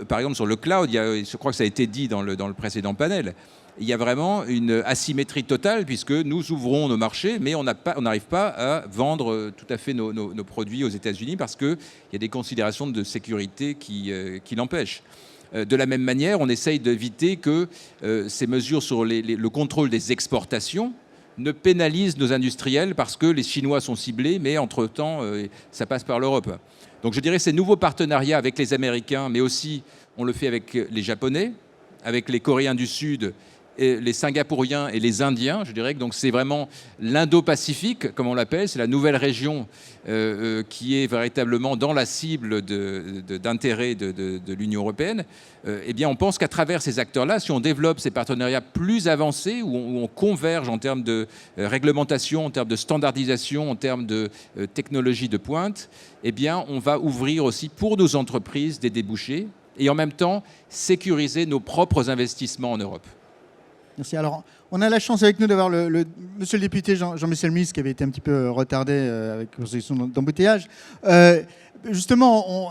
par exemple, sur le cloud, je crois que ça a été dit dans le précédent panel, il y a vraiment une asymétrie totale puisque nous ouvrons nos marchés, mais on n'arrive pas à vendre tout à fait nos produits aux États-Unis parce qu'il y a des considérations de sécurité qui l'empêchent. De la même manière, on essaye d'éviter que ces mesures sur le contrôle des exportations ne pénalisent nos industriels parce que les Chinois sont ciblés, mais entre-temps, ça passe par l'Europe. Donc je dirais ces nouveaux partenariats avec les Américains, mais aussi on le fait avec les Japonais, avec les Coréens du Sud, et les Singapouriens et les Indiens, je dirais que donc c'est vraiment l'Indo-Pacifique, comme on l'appelle, c'est la nouvelle région qui est véritablement dans la cible d'intérêt de l'Union européenne. Eh bien, on pense qu'à travers ces acteurs-là, si on développe ces partenariats plus avancés, où on converge en termes de réglementation, en termes de standardisation, en termes de technologie de pointe, eh bien, on va ouvrir aussi pour nos entreprises des débouchés et en même temps sécuriser nos propres investissements en Europe. Merci. Alors, on a la chance avec nous d'avoir monsieur le député Jean-Michel Muis, qui avait été un petit peu retardé avec la question d'embouteillage. Justement,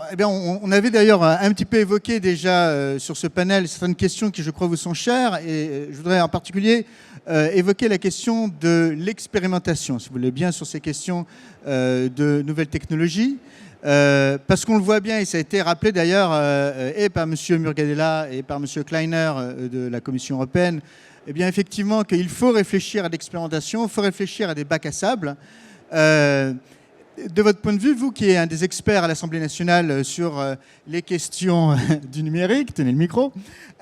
on avait d'ailleurs un petit peu évoqué déjà sur ce panel certaines questions qui, je crois, vous sont chères. Et je voudrais en particulier évoquer la question de l'expérimentation, si vous voulez bien, sur ces questions de nouvelles technologies. Parce qu'on le voit bien, et ça a été rappelé d'ailleurs et par M. Murgadella et par M. Kleiner de la Commission européenne, eh bien effectivement qu'il faut réfléchir à l'expérimentation, il faut réfléchir à des bacs à sable. De votre point de vue, vous qui êtes un des experts à l'Assemblée nationale sur les questions du numérique, tenez le micro,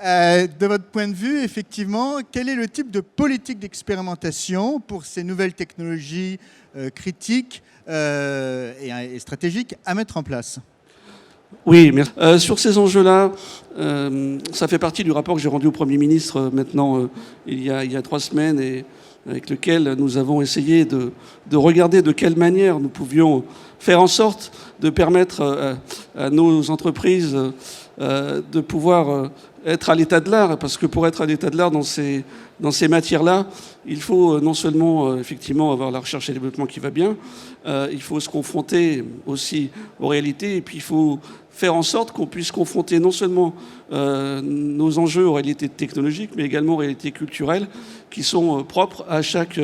de votre point de vue, effectivement, quel est le type de politique d'expérimentation pour ces nouvelles technologies critiques et stratégiques à mettre en place? Oui, merci. Sur ces enjeux-là, ça fait partie du rapport que j'ai rendu au Premier ministre maintenant il y a 3 semaines et avec lequel nous avons essayé de regarder de quelle manière nous pouvions faire en sorte de permettre à nos entreprises de pouvoir être à l'état de l'art, parce que pour être à l'état de l'art dans ces matières-là, il faut non seulement effectivement avoir la recherche et le développement qui va bien, il faut se confronter aussi aux réalités, et puis il faut faire en sorte qu'on puisse confronter non seulement nos enjeux aux réalités technologiques, mais également aux réalités culturelles qui sont propres à chaque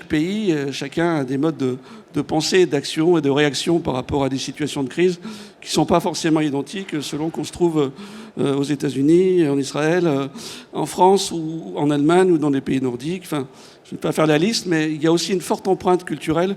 pays. Chacun a des modes de pensée, d'action et de réaction par rapport à des situations de crise qui ne sont pas forcément identiques selon qu'on se trouve aux États-Unis, en Israël, en France ou en Allemagne ou dans les pays nordiques. Enfin, je ne vais pas faire la liste, mais il y a aussi une forte empreinte culturelle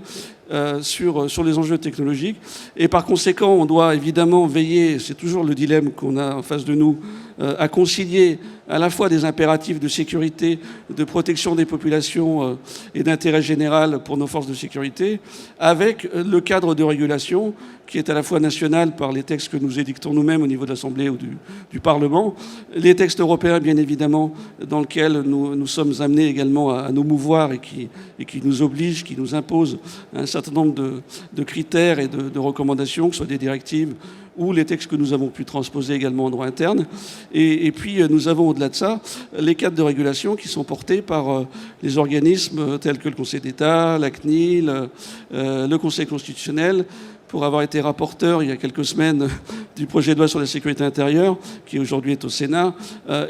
sur les enjeux technologiques. Et par conséquent, on doit évidemment veiller, c'est toujours le dilemme qu'on a en face de nous, à concilier à la fois des impératifs de sécurité, de protection des populations et d'intérêt général pour nos forces de sécurité, avec le cadre de régulation qui est à la fois national par les textes que nous édictons nous-mêmes au niveau de l'Assemblée ou du Parlement, les textes européens bien évidemment dans lesquels nous sommes amenés également à nous mouvoir et qui nous obligent, qui nous imposent un certain nombre de critères et de recommandations, que ce soit des directives ou les textes que nous avons pu transposer également en droit interne. Et puis nous avons au-delà de ça les cadres de régulation qui sont portés par les organismes tels que le Conseil d'État, la CNIL, le Conseil constitutionnel. Pour avoir été rapporteur il y a quelques semaines du projet de loi sur la sécurité intérieure, qui aujourd'hui est au Sénat,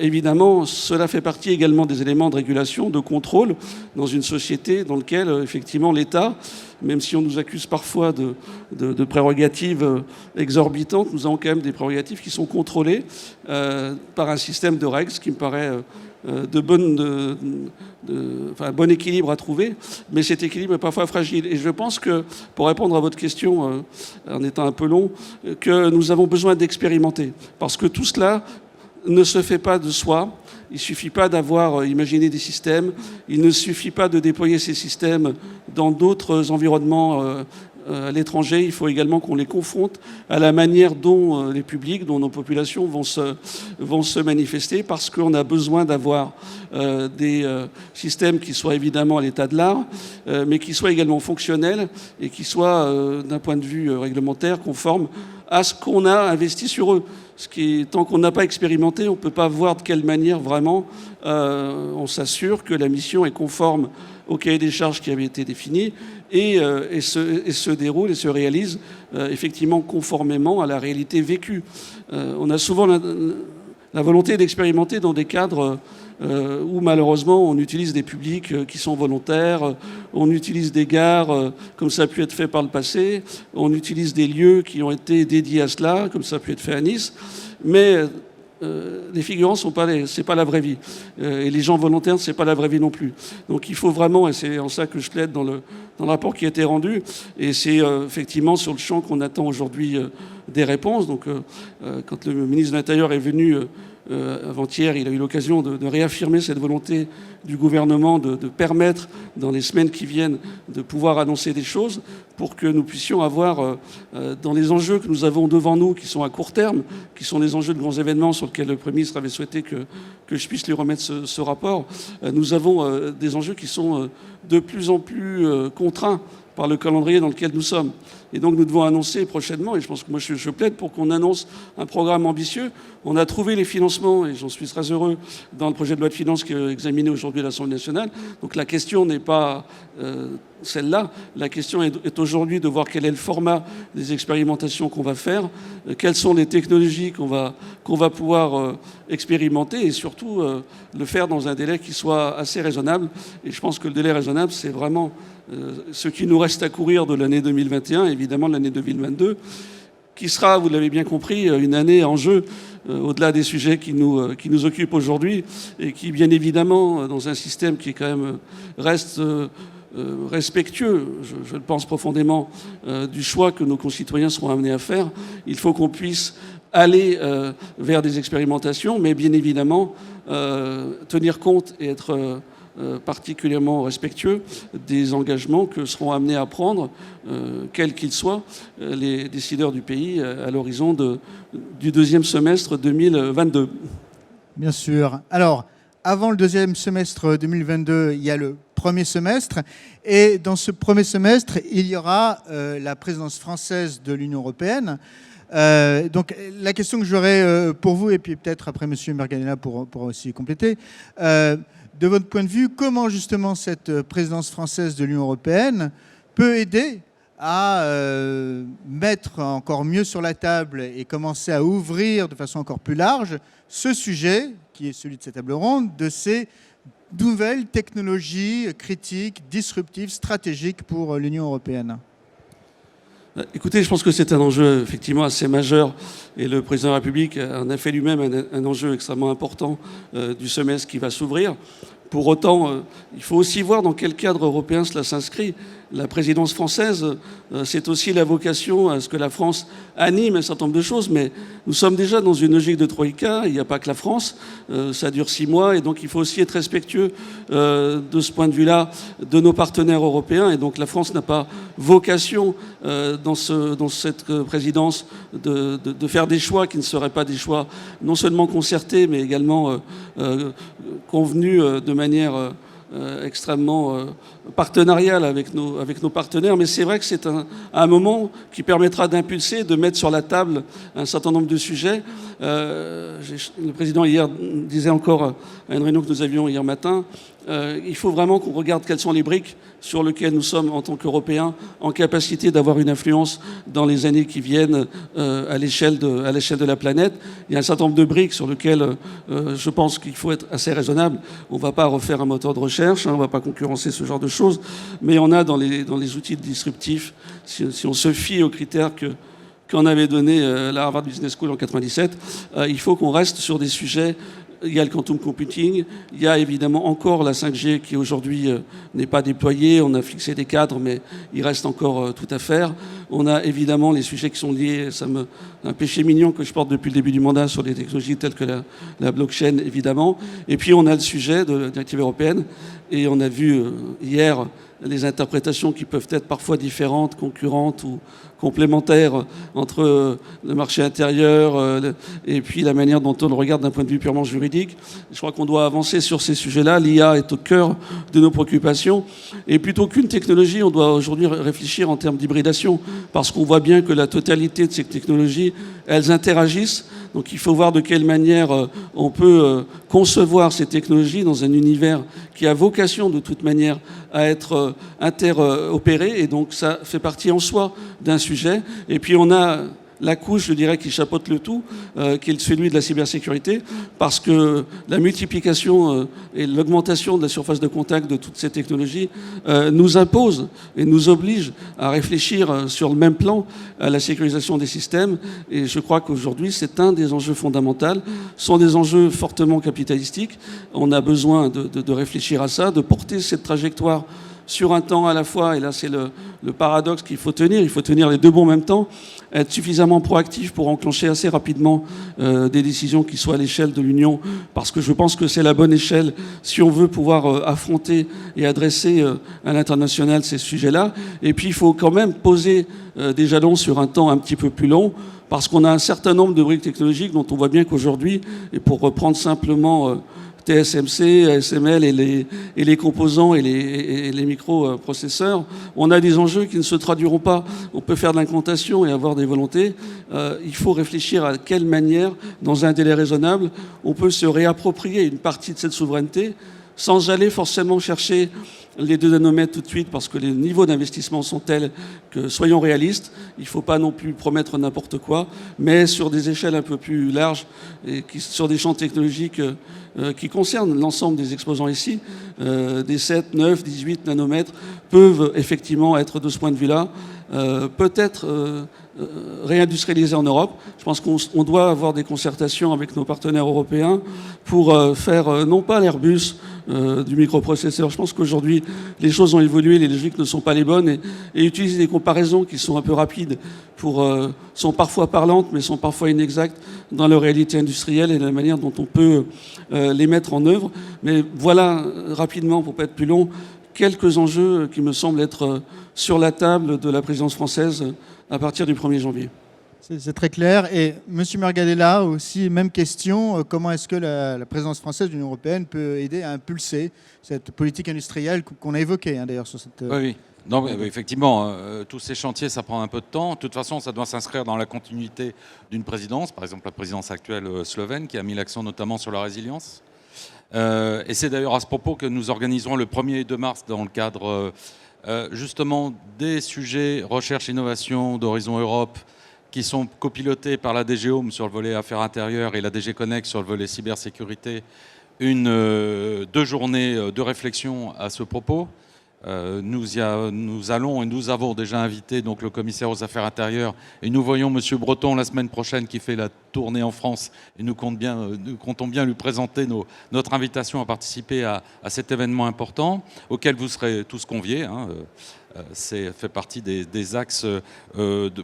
évidemment, cela fait partie également des éléments de régulation, de contrôle dans une société dans laquelle, effectivement, l'État, même si on nous accuse parfois de prérogatives exorbitantes, nous avons quand même des prérogatives qui sont contrôlées par un système de règles, ce qui me paraît un bon équilibre à trouver, mais cet équilibre est parfois fragile. Et je pense que, pour répondre à votre question, en étant un peu long, que nous avons besoin d'expérimenter. Parce que tout cela ne se fait pas de soi. Il ne suffit pas d'avoir imaginé des systèmes. Il ne suffit pas de déployer ces systèmes dans d'autres environnements à l'étranger. Il faut également qu'on les confronte à la manière dont les publics, dont nos populations vont se manifester, parce qu'on a besoin d'avoir des systèmes qui soient évidemment à l'état de l'art, mais qui soient également fonctionnels et qui soient, d'un point de vue réglementaire, conformes à ce qu'on a investi sur eux. Tant qu'on n'a pas expérimenté, on ne peut pas voir de quelle manière vraiment on s'assure que la mission est conforme au cahier des charges qui avait été défini et se déroule et se réalise effectivement conformément à la réalité vécue. On a souvent la volonté d'expérimenter dans des cadres où malheureusement on utilise des publics qui sont volontaires, on utilise des gares comme ça a pu être fait par le passé, on utilise des lieux qui ont été dédiés à cela, comme ça a pu être fait à Nice, mais les figurants c'est pas la vraie vie. Et les gens volontaires, c'est pas la vraie vie non plus. Donc il faut vraiment, et c'est en ça que je plaide dans le rapport qui a été rendu, et c'est effectivement sur le champ qu'on attend aujourd'hui des réponses. Donc quand le ministre de l'Intérieur est venu avant-hier, il a eu l'occasion de réaffirmer cette volonté du gouvernement de permettre, dans les semaines qui viennent, de pouvoir annoncer des choses pour que nous puissions avoir, dans les enjeux que nous avons devant nous, qui sont à court terme, qui sont les enjeux de grands événements sur lesquels le Premier ministre avait souhaité que je puisse lui remettre ce rapport, nous avons des enjeux qui sont de plus en plus contraints par le calendrier dans lequel nous sommes. Et donc nous devons annoncer prochainement, et je pense que moi je plaide pour qu'on annonce un programme ambitieux. On a trouvé les financements, et j'en suis très heureux, dans le projet de loi de finances qui est examiné aujourd'hui à l'Assemblée nationale. Donc la question n'est pas celle-là. La question est aujourd'hui de voir quel est le format des expérimentations qu'on va faire, quelles sont les technologies qu'on va pouvoir expérimenter, et surtout le faire dans un délai qui soit assez raisonnable. Et je pense que le délai raisonnable, c'est vraiment ce qui nous reste à courir de l'année 2021, évidemment de l'année 2022, qui sera, vous l'avez bien compris, une année en jeu, au-delà des sujets qui nous occupent aujourd'hui, et qui, bien évidemment, dans un système qui quand même reste respectueux, je le pense profondément, du choix que nos concitoyens seront amenés à faire, il faut qu'on puisse aller vers des expérimentations, mais bien évidemment tenir compte et être particulièrement respectueux des engagements que seront amenés à prendre, quels qu'ils soient, les décideurs du pays à l'horizon du deuxième semestre 2022. Bien sûr. Alors, avant le deuxième semestre 2022, il y a le premier semestre. Et dans ce premier semestre, il y aura la présidence française de l'Union européenne. Donc la question que j'aurais pour vous, et puis peut-être après M. Merganella pour aussi compléter, de votre point de vue, comment justement cette présidence française de l'Union européenne peut aider à mettre encore mieux sur la table et commencer à ouvrir de façon encore plus large ce sujet, qui est celui de cette table ronde, de ces nouvelles technologies critiques, disruptives, stratégiques pour l'Union européenne? Écoutez, je pense que c'est un enjeu effectivement assez majeur, et le président de la République en a fait lui-même un enjeu extrêmement important du semestre qui va s'ouvrir. Pour autant, il faut aussi voir dans quel cadre européen cela s'inscrit. La présidence française, c'est aussi la vocation à ce que la France anime un certain nombre de choses, mais nous sommes déjà dans une logique de troïka, il n'y a pas que la France, ça dure 6 mois, et donc il faut aussi être respectueux de ce point de vue-là de nos partenaires européens, et donc la France n'a pas vocation dans cette présidence de faire des choix qui ne seraient pas des choix non seulement concertés, mais également convenus de manière extrêmement partenariale avec nos partenaires. Mais c'est vrai que c'est un moment qui permettra d'impulser, de mettre sur la table un certain nombre de sujets. Le président hier disait encore à une réunion que nous avions hier matin, il faut vraiment qu'on regarde quelles sont les briques sur lesquelles nous sommes en tant qu'Européens en capacité d'avoir une influence dans les années qui viennent à l'échelle de la planète. Il y a un certain nombre de briques sur lesquelles je pense qu'il faut être assez raisonnable. On ne va pas refaire un moteur de recherche, on ne va pas concurrencer ce genre de choses, mais on a dans les outils disruptifs, si on se fie aux critères qu'en avait donné la Harvard Business School en 1997, il faut qu'on reste sur des sujets. Il y a le quantum computing, il y a évidemment encore la 5G qui aujourd'hui n'est pas déployée, on a fixé des cadres mais il reste encore tout à faire. On a évidemment les sujets qui sont liés, un péché mignon que je porte depuis le début du mandat sur des technologies telles que la blockchain évidemment. Et puis on a le sujet de la directive européenne et on a vu hier les interprétations qui peuvent être parfois différentes, concurrentes ou complémentaires entre le marché intérieur et puis la manière dont on le regarde d'un point de vue purement juridique. Je crois qu'on doit avancer sur ces sujets-là. L'IA est au cœur de nos préoccupations. Et plutôt qu'une technologie, on doit aujourd'hui réfléchir en termes d'hybridation, parce qu'on voit bien que la totalité de ces technologies, elles interagissent Donc il faut voir de quelle manière on peut concevoir ces technologies dans un univers qui a vocation de toute manière à être interopéré, et donc ça fait partie en soi d'un sujet. Et puis on a la couche, je dirais, qui chapeaute le tout, qui est celui de la cybersécurité, parce que la multiplication et l'augmentation de la surface de contact de toutes ces technologies nous impose et nous oblige à réfléchir sur le même plan à la sécurisation des systèmes. Et je crois qu'aujourd'hui, c'est un des enjeux fondamentaux. Ce sont des enjeux fortement capitalistiques. On a besoin de réfléchir à ça, de porter cette trajectoire sur un temps à la fois, et là c'est le paradoxe qu'il faut tenir, il faut tenir les deux bons en même temps, être suffisamment proactif pour enclencher assez rapidement des décisions qui soient à l'échelle de l'Union, parce que je pense que c'est la bonne échelle si on veut pouvoir affronter et adresser à l'international ces sujets-là. Et puis il faut quand même poser des jalons sur un temps un petit peu plus long, parce qu'on a un certain nombre de briques technologiques dont on voit bien qu'aujourd'hui, et pour reprendre simplement TSMC, ASML et les composants et les microprocesseurs, on a des enjeux qui ne se traduiront pas. On peut faire de l'incantation et avoir des volontés. Il faut réfléchir à quelle manière, dans un délai raisonnable, on peut se réapproprier une partie de cette souveraineté sans aller forcément chercher les 2 nanomètres tout de suite, parce que les niveaux d'investissement sont tels que, soyons réalistes, il ne faut pas non plus promettre n'importe quoi, mais sur des échelles un peu plus larges et sur des champs technologiques qui concernent l'ensemble des exposants ici, des 7, 9, 18 nanomètres peuvent effectivement être, de ce point de vue-là, peut-être réindustrialisés en Europe. Je pense qu'on doit avoir des concertations avec nos partenaires européens pour faire non pas l'Airbus du microprocesseur. Je pense qu'aujourd'hui, les choses ont évolué, les logiques ne sont pas les bonnes, et utiliser des comparaisons qui sont un peu rapides sont parfois parlantes, mais sont parfois inexactes dans leur réalité industrielle et la manière dont on peut les mettre en œuvre. Mais voilà, rapidement, pour ne pas être plus long, quelques enjeux qui me semblent être sur la table de la présidence française à partir du 1er janvier. C'est très clair. Et M. Margadella, aussi, même question. Comment est-ce que la présidence française de l'Union européenne peut aider à impulser cette politique industrielle qu'on a évoquée, hein, d'ailleurs, sur cette... Oui. Non, mais effectivement, tous ces chantiers, ça prend un peu de temps. De toute façon, ça doit s'inscrire dans la continuité d'une présidence. Par exemple, la présidence actuelle slovène, qui a mis l'accent notamment sur la résilience. Et c'est d'ailleurs à ce propos que nous organiserons le 1er et 2 mars, dans le cadre justement des sujets recherche-innovation d'Horizon Europe, qui sont copilotés par la DG Home sur le volet affaires intérieures et la DG Connect sur le volet cybersécurité, 2 journées de réflexion à ce propos. Nous allons et nous avons déjà invité donc le commissaire aux affaires intérieures, et nous voyons M. Breton la semaine prochaine qui fait la tournée en France, et nous comptons bien lui présenter notre invitation à participer à cet événement important auquel vous serez tous conviés. C'est fait partie des axes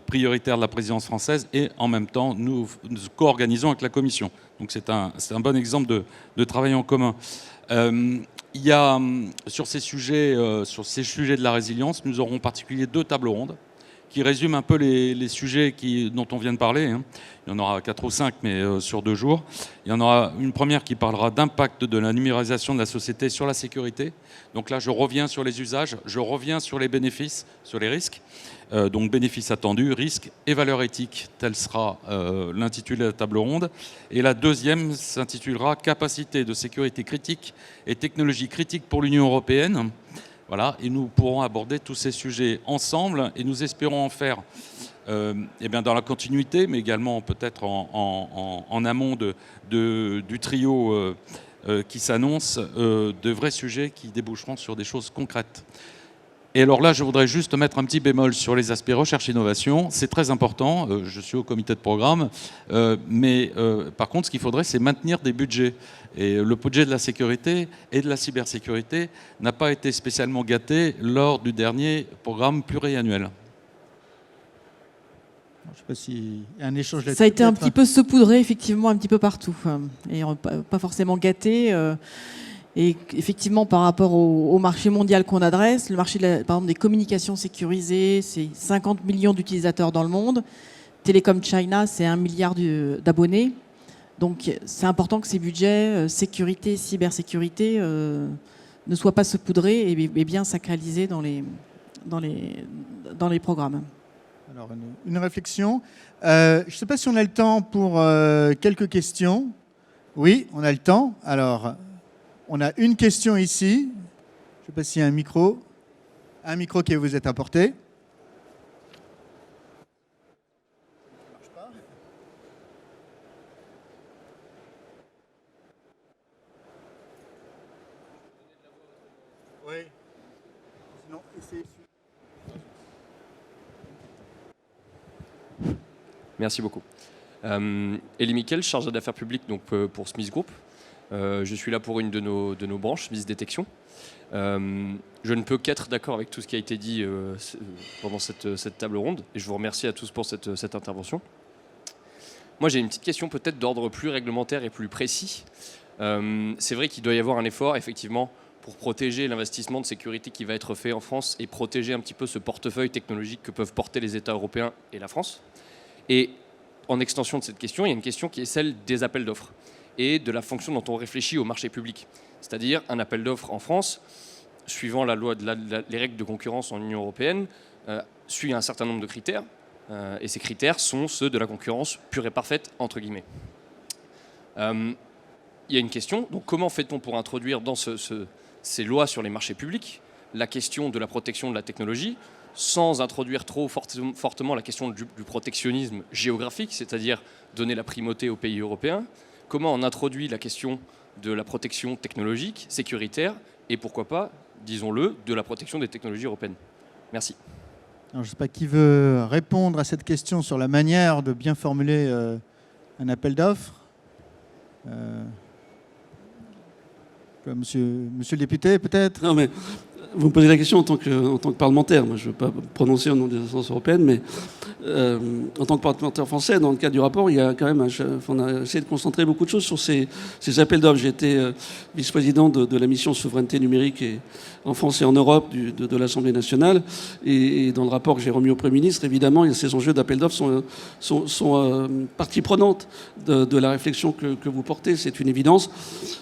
prioritaires de la présidence française, et en même temps nous co-organisons avec la Commission. Donc c'est un bon exemple de travail en commun. Il y a sur ces sujets de la résilience, nous aurons en particulier 2 tables rondes qui résument un peu les sujets dont on vient de parler. Il y en aura 4 ou 5, mais sur 2 jours. Il y en aura une première qui parlera d'impact de la numérisation de la société sur la sécurité. Donc là, je reviens sur les usages, je reviens sur les bénéfices, sur les risques. Donc bénéfices attendus, risques et valeurs éthiques, tel sera l'intitulé de la table ronde. Et la deuxième s'intitulera Capacité de sécurité critique et technologie critique pour l'Union européenne. Voilà, et nous pourrons aborder tous ces sujets ensemble, et nous espérons en faire dans la continuité, mais également peut-être en amont du trio qui s'annonce, de vrais sujets qui déboucheront sur des choses concrètes. Et alors là, je voudrais juste mettre un petit bémol sur les aspects recherche-innovation. C'est très important, je suis au comité de programme, mais par contre, ce qu'il faudrait, c'est maintenir des budgets. Et le budget de la sécurité et de la cybersécurité n'a pas été spécialement gâté lors du dernier programme pluriannuel. Je ne sais pas s'il y a un échange là-dessus. Ça a été un petit peu saupoudré, effectivement, un petit peu partout, et pas forcément gâté. Et effectivement, par rapport au marché mondial qu'on adresse, le marché par exemple des communications sécurisées, c'est 50 millions d'utilisateurs dans le monde. Télécom China, c'est 1 milliard d'abonnés. Donc c'est important que ces budgets sécurité, cybersécurité ne soient pas saupoudrés et bien sacralisés dans les programmes. Alors, une réflexion. Je ne sais pas si on a le temps pour quelques questions. Oui, on a le temps. Alors, on a une question ici. Je ne sais pas s'il y a un micro. Un micro qui vous est apporté. Oui. Sinon, essayez. Merci beaucoup. Elie Miquel, chargé d'affaires publiques donc, pour Smith Group. Je suis là pour une de nos branches, Smith Détection. Je ne peux qu'être d'accord avec tout ce qui a été dit pendant cette table ronde et je vous remercie à tous pour cette intervention. Moi j'ai une petite question peut-être d'ordre plus réglementaire et plus précis. C'est vrai qu'il doit y avoir un effort effectivement pour protéger l'investissement de sécurité qui va être fait en France et protéger un petit peu ce portefeuille technologique que peuvent porter les États européens et la France. Et en extension de cette question, il y a une question qui est celle des appels d'offres et de la fonction dont on réfléchit au marché public. C'est-à-dire un appel d'offres en France, suivant la loi les règles de concurrence en Union européenne, suit un certain nombre de critères. Et ces critères sont ceux de la concurrence pure et parfaite, entre guillemets. Il y a une question, donc comment fait-on pour introduire dans ces lois sur les marchés publics la question de la protection de la technologie, sans introduire trop fortement la question du protectionnisme géographique, c'est-à-dire donner la primauté aux pays européens. Comment on introduit la question de la protection technologique, sécuritaire, et pourquoi pas, disons-le, de la protection des technologies européennes. Merci. Alors, je ne sais pas qui veut répondre à cette question sur la manière de bien formuler un appel d'offres. Monsieur le député, peut-être? Non, mais vous me posez la question en tant que parlementaire. Moi, je ne veux pas prononcer au nom des instances européennes, mais en tant que parlementaire français, dans le cadre du rapport, il y a quand même on a essayé de concentrer beaucoup de choses sur ces appels d'offres. J'ai été vice-président de la mission souveraineté numérique en France et en Europe de l'Assemblée nationale. Et dans le rapport que j'ai remis au Premier ministre, évidemment, ces enjeux d'appels d'offres sont partie prenante de la réflexion que vous portez. C'est une évidence.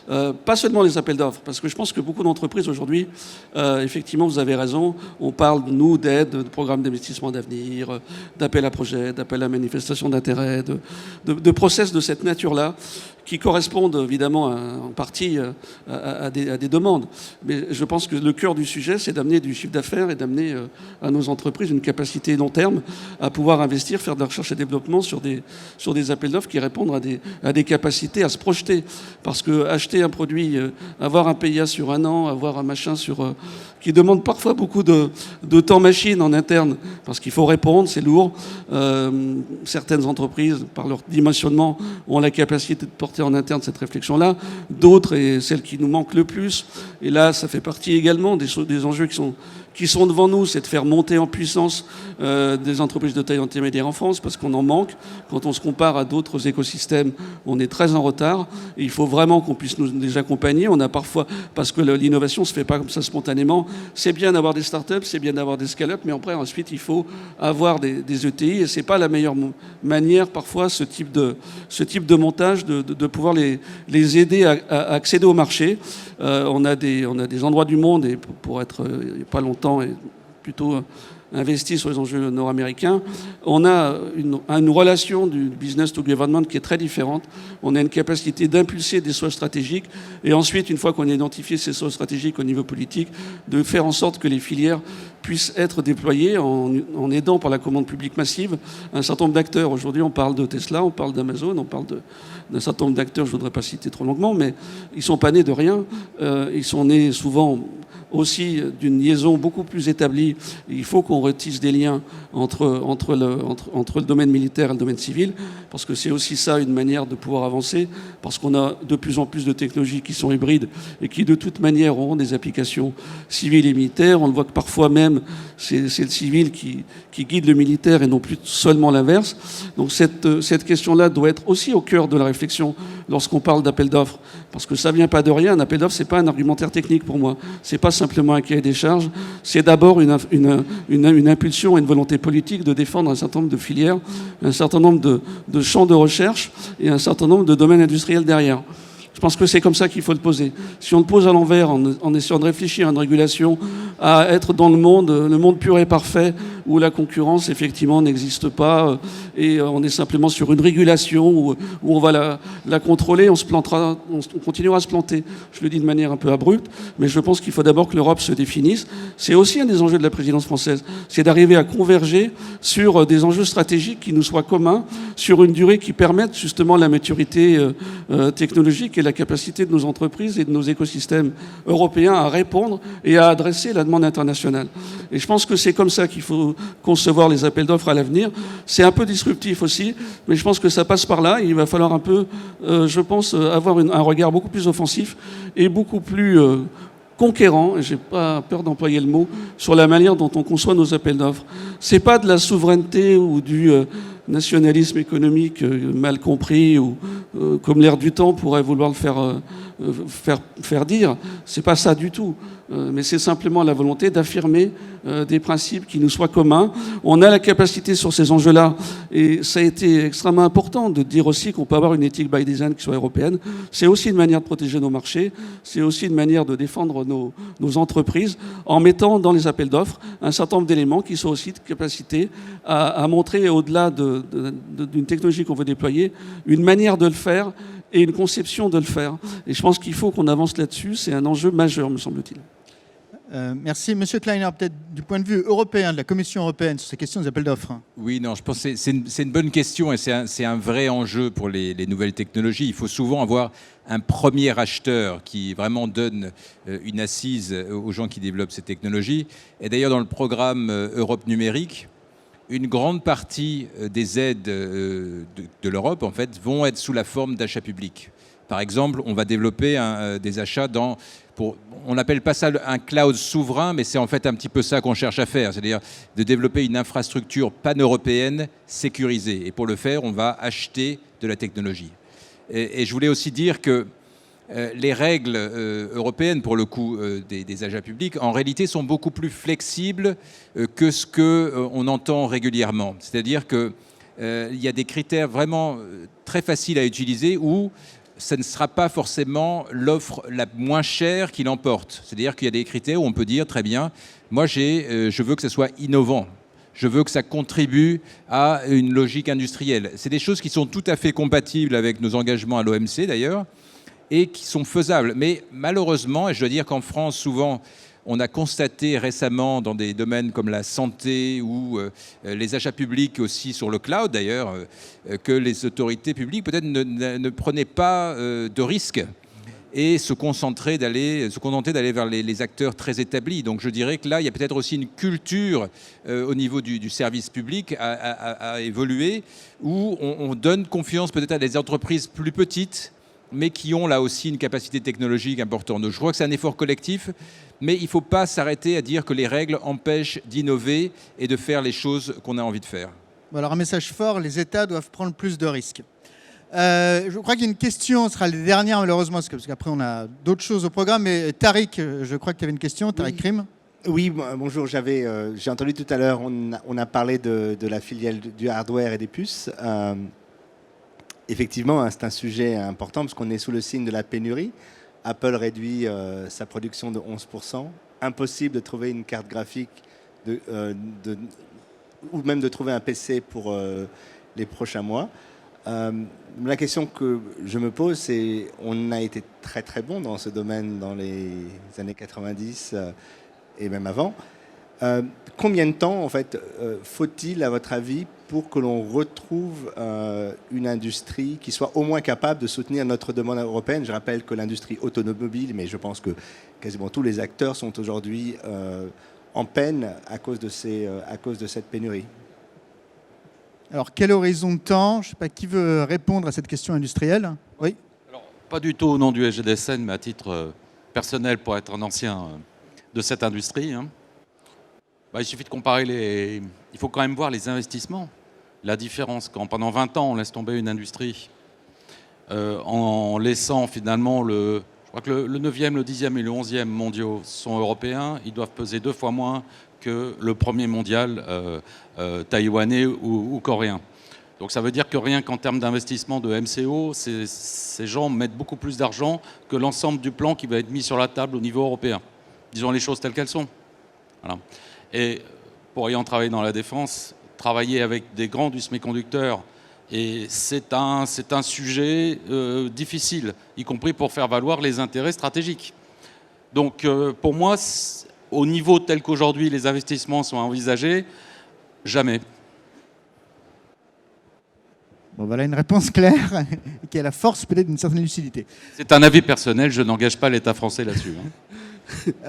Pas seulement les appels d'offres, parce que je pense que beaucoup d'entreprises aujourd'hui, effectivement, vous avez raison, on parle, nous, d'aide, de programmes d'investissement d'avenir, d'appel à projet, d'appel à manifestation d'intérêt, de process de cette nature-là, qui correspondent évidemment en partie à des demandes. Mais je pense que le cœur du sujet, c'est d'amener du chiffre d'affaires et d'amener à nos entreprises une capacité long terme à pouvoir investir, faire de la recherche et développement sur des appels d'offres qui répondent à des capacités à se projeter. Parce que acheter un produit, avoir un PIA sur un an, avoir un machin qui demande parfois beaucoup de temps machine en interne, parce qu'il faut répondre, c'est lourd. Certaines entreprises, par leur dimensionnement, ont la capacité de porter en interne cette réflexion-là. D'autres, et celle qui nous manque le plus, et là, ça fait partie également des enjeux qui sont devant nous, c'est de faire monter en puissance des entreprises de taille intermédiaire en France, parce qu'on en manque. Quand on se compare à d'autres écosystèmes, on est très en retard. Et il faut vraiment qu'on puisse nous les accompagner. On a parfois, parce que l'innovation ne se fait pas comme ça spontanément, c'est bien d'avoir des startups, c'est bien d'avoir des scale-up, mais après, ensuite, il faut avoir des ETI, et c'est pas la meilleure manière, parfois, ce type de montage, de pouvoir les aider à accéder au marché. On a des endroits du monde, et pour être il n'y a pas longtemps, et plutôt investi sur les enjeux nord-américains, on a une relation du business to government qui est très différente. On a une capacité d'impulser des choix stratégiques et ensuite, une fois qu'on a identifié ces choix stratégiques au niveau politique, de faire en sorte que les filières puissent être déployées en aidant par la commande publique massive un certain nombre d'acteurs. Aujourd'hui, on parle de Tesla, on parle d'Amazon, on parle d'un certain nombre d'acteurs, je ne voudrais pas citer trop longuement, mais ils ne sont pas nés de rien. Ils sont nés souvent aussi d'une liaison beaucoup plus établie. Il faut qu'on retisse des liens entre le domaine militaire et le domaine civil, parce que c'est aussi ça une manière de pouvoir avancer, parce qu'on a de plus en plus de technologies qui sont hybrides et qui de toute manière auront des applications civiles et militaires. On le voit que parfois même c'est le civil qui guide le militaire et non plus seulement l'inverse. Donc cette question-là doit être aussi au cœur de la réflexion lorsqu'on parle d'appel d'offres, parce que ça vient pas de rien. Un appel d'offres, c'est pas un argumentaire technique pour moi. C'est pas simplement un cahier des charges. C'est d'abord une impulsion et une volonté politique de défendre un certain nombre de filières, un certain nombre de champs de recherche et un certain nombre de domaines industriels derrière. Je pense que c'est comme ça qu'il faut le poser. Si on le pose à l'envers, en essayant de réfléchir à une régulation, à être dans le monde pur et parfait, où la concurrence, effectivement, n'existe pas, et on est simplement sur une régulation où on va la contrôler, on continuera à se planter. Je le dis de manière un peu abrupte, mais je pense qu'il faut d'abord que l'Europe se définisse. C'est aussi un des enjeux de la présidence française, c'est d'arriver à converger sur des enjeux stratégiques qui nous soient communs, sur une durée qui permette justement la maturité technologique et la capacité de nos entreprises et de nos écosystèmes européens à répondre et à adresser la demande internationale. Et je pense que c'est comme ça qu'il faut concevoir les appels d'offres à l'avenir. C'est un peu disruptif aussi, mais je pense que ça passe par là. Et il va falloir un peu, je pense, avoir un regard beaucoup plus offensif et beaucoup plus conquérant, et j'ai pas peur d'employer le mot, sur la manière dont on conçoit nos appels d'offres. C'est pas de la souveraineté ou du nationalisme économique mal compris ou comme l'air du temps pourrait vouloir le faire dire. C'est pas ça du tout. Mais c'est simplement la volonté d'affirmer des principes qui nous soient communs. On a la capacité sur ces enjeux-là, et ça a été extrêmement important de dire aussi qu'on peut avoir une éthique by design qui soit européenne. C'est aussi une manière de protéger nos marchés, c'est aussi une manière de défendre nos entreprises en mettant dans les appels d'offres un certain nombre d'éléments qui sont aussi de capacité à montrer, au-delà d'une technologie qu'on veut déployer, une manière de le faire et une conception de le faire. Et je pense qu'il faut qu'on avance là-dessus. C'est un enjeu majeur, me semble-t-il. Merci. Monsieur Kleiner, peut-être du point de vue européen, de la Commission européenne, sur ces questions des appels d'offres. Oui, non, je pense que c'est une bonne question et c'est un vrai enjeu pour les nouvelles technologies. Il faut souvent avoir un premier acheteur qui vraiment donne une assise aux gens qui développent ces technologies. Et d'ailleurs, dans le programme Europe numérique, une grande partie des aides de l'Europe, en fait, vont être sous la forme d'achats publics. Par exemple, on va développer des achats on n'appelle pas ça un cloud souverain, mais c'est en fait un petit peu ça qu'on cherche à faire, c'est-à-dire de développer une infrastructure pan-européenne sécurisée. Et pour le faire, on va acheter de la technologie. Et je voulais aussi dire que les règles européennes, pour le coup, des achats publics, en réalité, sont beaucoup plus flexibles que ce qu'on entend régulièrement. C'est-à-dire qu'il y a des critères vraiment très faciles à utiliser où ce ne sera pas forcément l'offre la moins chère qui l'emporte. C'est-à-dire qu'il y a des critères où on peut dire, très bien, moi je veux que ça soit innovant. Je veux que ça contribue à une logique industrielle. C'est des choses qui sont tout à fait compatibles avec nos engagements à l'OMC d'ailleurs, et qui sont faisables. Mais malheureusement, et je dois dire qu'en France, souvent, on a constaté récemment dans des domaines comme la santé ou les achats publics aussi sur le cloud d'ailleurs, que les autorités publiques peut-être ne prenaient pas de risques et se contentaient d'aller vers les acteurs très établis. Donc je dirais que là, il y a peut-être aussi une culture au niveau du service public à évoluer, où on donne confiance peut-être à des entreprises plus petites, mais qui ont là aussi une capacité technologique importante. Donc je crois que c'est un effort collectif, mais il ne faut pas s'arrêter à dire que les règles empêchent d'innover et de faire les choses qu'on a envie de faire. Bon, alors un message fort, les États doivent prendre plus de risques. Je crois qu'il y a une question, ce sera les dernières malheureusement, parce qu'après on a d'autres choses au programme, mais Tariq, je crois que tu avais une question, Tariq Krim. Oui, bonjour, j'ai entendu tout à l'heure, on a parlé de la filiale du hardware et des puces. Effectivement, c'est un sujet important parce qu'on est sous le signe de la pénurie. Apple réduit sa production de 11%. Impossible de trouver une carte graphique ou même de trouver un PC pour les prochains mois. La question que je me pose, c'est on a été très très bon dans ce domaine dans les années 90 et même avant. Combien de temps en fait faut-il, à votre avis, pour que l'on retrouve une industrie qui soit au moins capable de soutenir notre demande européenne? Je rappelle que l'industrie automobile, mais je pense que quasiment tous les acteurs sont aujourd'hui en peine à cause de cette pénurie. Alors quel horizon de temps? Je ne sais pas qui veut répondre à cette question industrielle. Oui. Alors, pas du tout au nom du SGDSN, mais à titre personnel pour être un ancien de cette industrie. Il suffit de comparer il faut quand même voir les investissements. La différence, quand pendant 20 ans, on laisse tomber une industrie en laissant finalement je crois que le 9e, le 10e et le 11e mondiaux sont européens, ils doivent peser 2 fois moins que le premier mondial taïwanais ou coréen. Donc ça veut dire que rien qu'en termes d'investissement de MCO, ces gens mettent beaucoup plus d'argent que l'ensemble du plan qui va être mis sur la table au niveau européen. Disons les choses telles qu'elles sont. Voilà. Et pour ayant travaillé dans la défense, travailler avec des grands du semi-conducteur, et c'est un sujet difficile, y compris pour faire valoir les intérêts stratégiques. Donc pour moi, au niveau tel qu'aujourd'hui les investissements sont envisagés, jamais. Bon, voilà une réponse claire qui a la force peut-être d'une certaine lucidité. C'est un avis personnel, je n'engage pas l'État français là-dessus.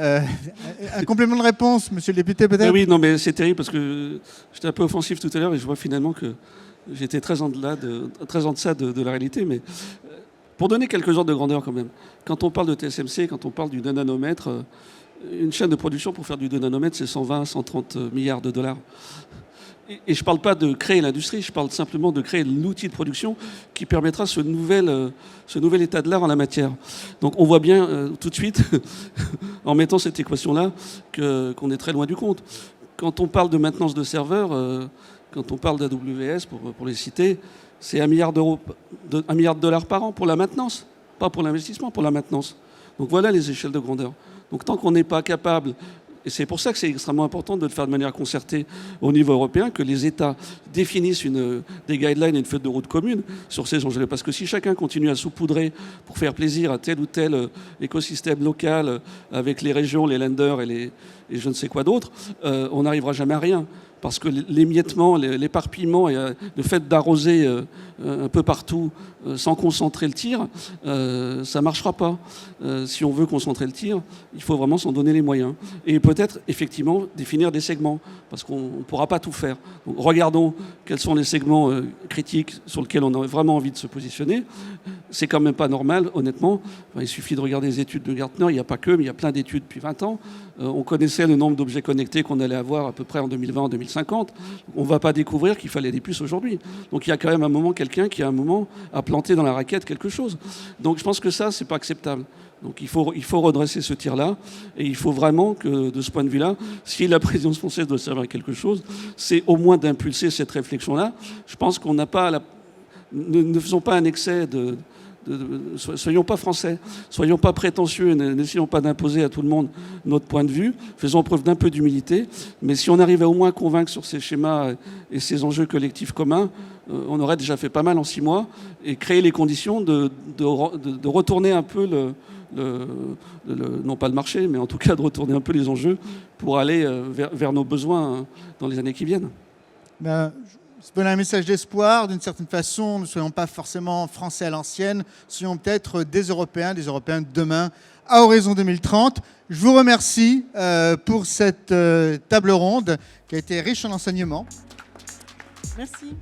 Un complément de réponse, monsieur le député, peut-être? Oui, non, mais c'est terrible parce que j'étais un peu offensif tout à l'heure et je vois finalement que j'étais très en deçà de la réalité. Mais pour donner quelques ordres de grandeur quand même, quand on parle de TSMC, quand on parle du 2 nanomètres, une chaîne de production pour faire du 2 nanomètres, c'est 120, 130 milliards de dollars. Et je ne parle pas de créer l'industrie, je parle simplement de créer l'outil de production qui permettra ce nouvel état de l'art en la matière. Donc on voit bien tout de suite, en mettant cette équation-là, qu'on est très loin du compte. Quand on parle de maintenance de serveurs, quand on parle d'AWS, pour les citer, c'est 1 milliard de dollars par an pour la maintenance, pas pour l'investissement, pour la maintenance. Donc voilà les échelles de grandeur. Donc tant qu'on n'est pas capable... Et c'est pour ça que c'est extrêmement important de le faire de manière concertée au niveau européen, que les États définissent des guidelines et une feuille de route commune sur ces enjeux. Parce que si chacun continue à saupoudrer pour faire plaisir à tel ou tel écosystème local avec les régions, les lenders et je ne sais quoi d'autre, on n'arrivera jamais à rien. Parce que l'émiettement, l'éparpillement et le fait d'arroser un peu partout sans concentrer le tir, ça ne marchera pas. Si on veut concentrer le tir, il faut vraiment s'en donner les moyens. Et peut-être, effectivement, définir des segments, parce qu'on ne pourra pas tout faire. Donc, regardons quels sont les segments critiques sur lesquels on a vraiment envie de se positionner. C'est quand même pas normal, honnêtement. Enfin, il suffit de regarder les études de Gartner, il n'y a pas que, mais il y a plein d'études depuis 20 ans. On connaissait le nombre d'objets connectés qu'on allait avoir à peu près en 2020, en 2050. On ne va pas découvrir qu'il fallait des puces aujourd'hui. Donc il y a quand même un moment quelqu'un qui, à un moment, a planté dans la raquette quelque chose. Donc je pense que ça, c'est pas acceptable. Donc il faut redresser ce tir-là. Et il faut vraiment que, de ce point de vue-là, si la présidence française doit servir à quelque chose, c'est au moins d'impulser cette réflexion-là. Je pense qu'on n'a pas... Ne faisons pas un excès soyons pas français, soyons pas prétentieux, n'essayons pas d'imposer à tout le monde notre point de vue, faisons preuve d'un peu d'humilité, mais si on arrivait au moins à convaincre sur ces schémas et ces enjeux collectifs communs, on aurait déjà fait pas mal en 6 mois et créer les conditions de retourner un peu non pas le marché, mais en tout cas de retourner un peu les enjeux pour aller vers nos besoins dans les années qui viennent. C'est un message d'espoir. D'une certaine façon, ne soyons pas forcément français à l'ancienne, soyons peut-être des Européens de demain à horizon 2030. Je vous remercie pour cette table ronde qui a été riche en enseignements. Merci.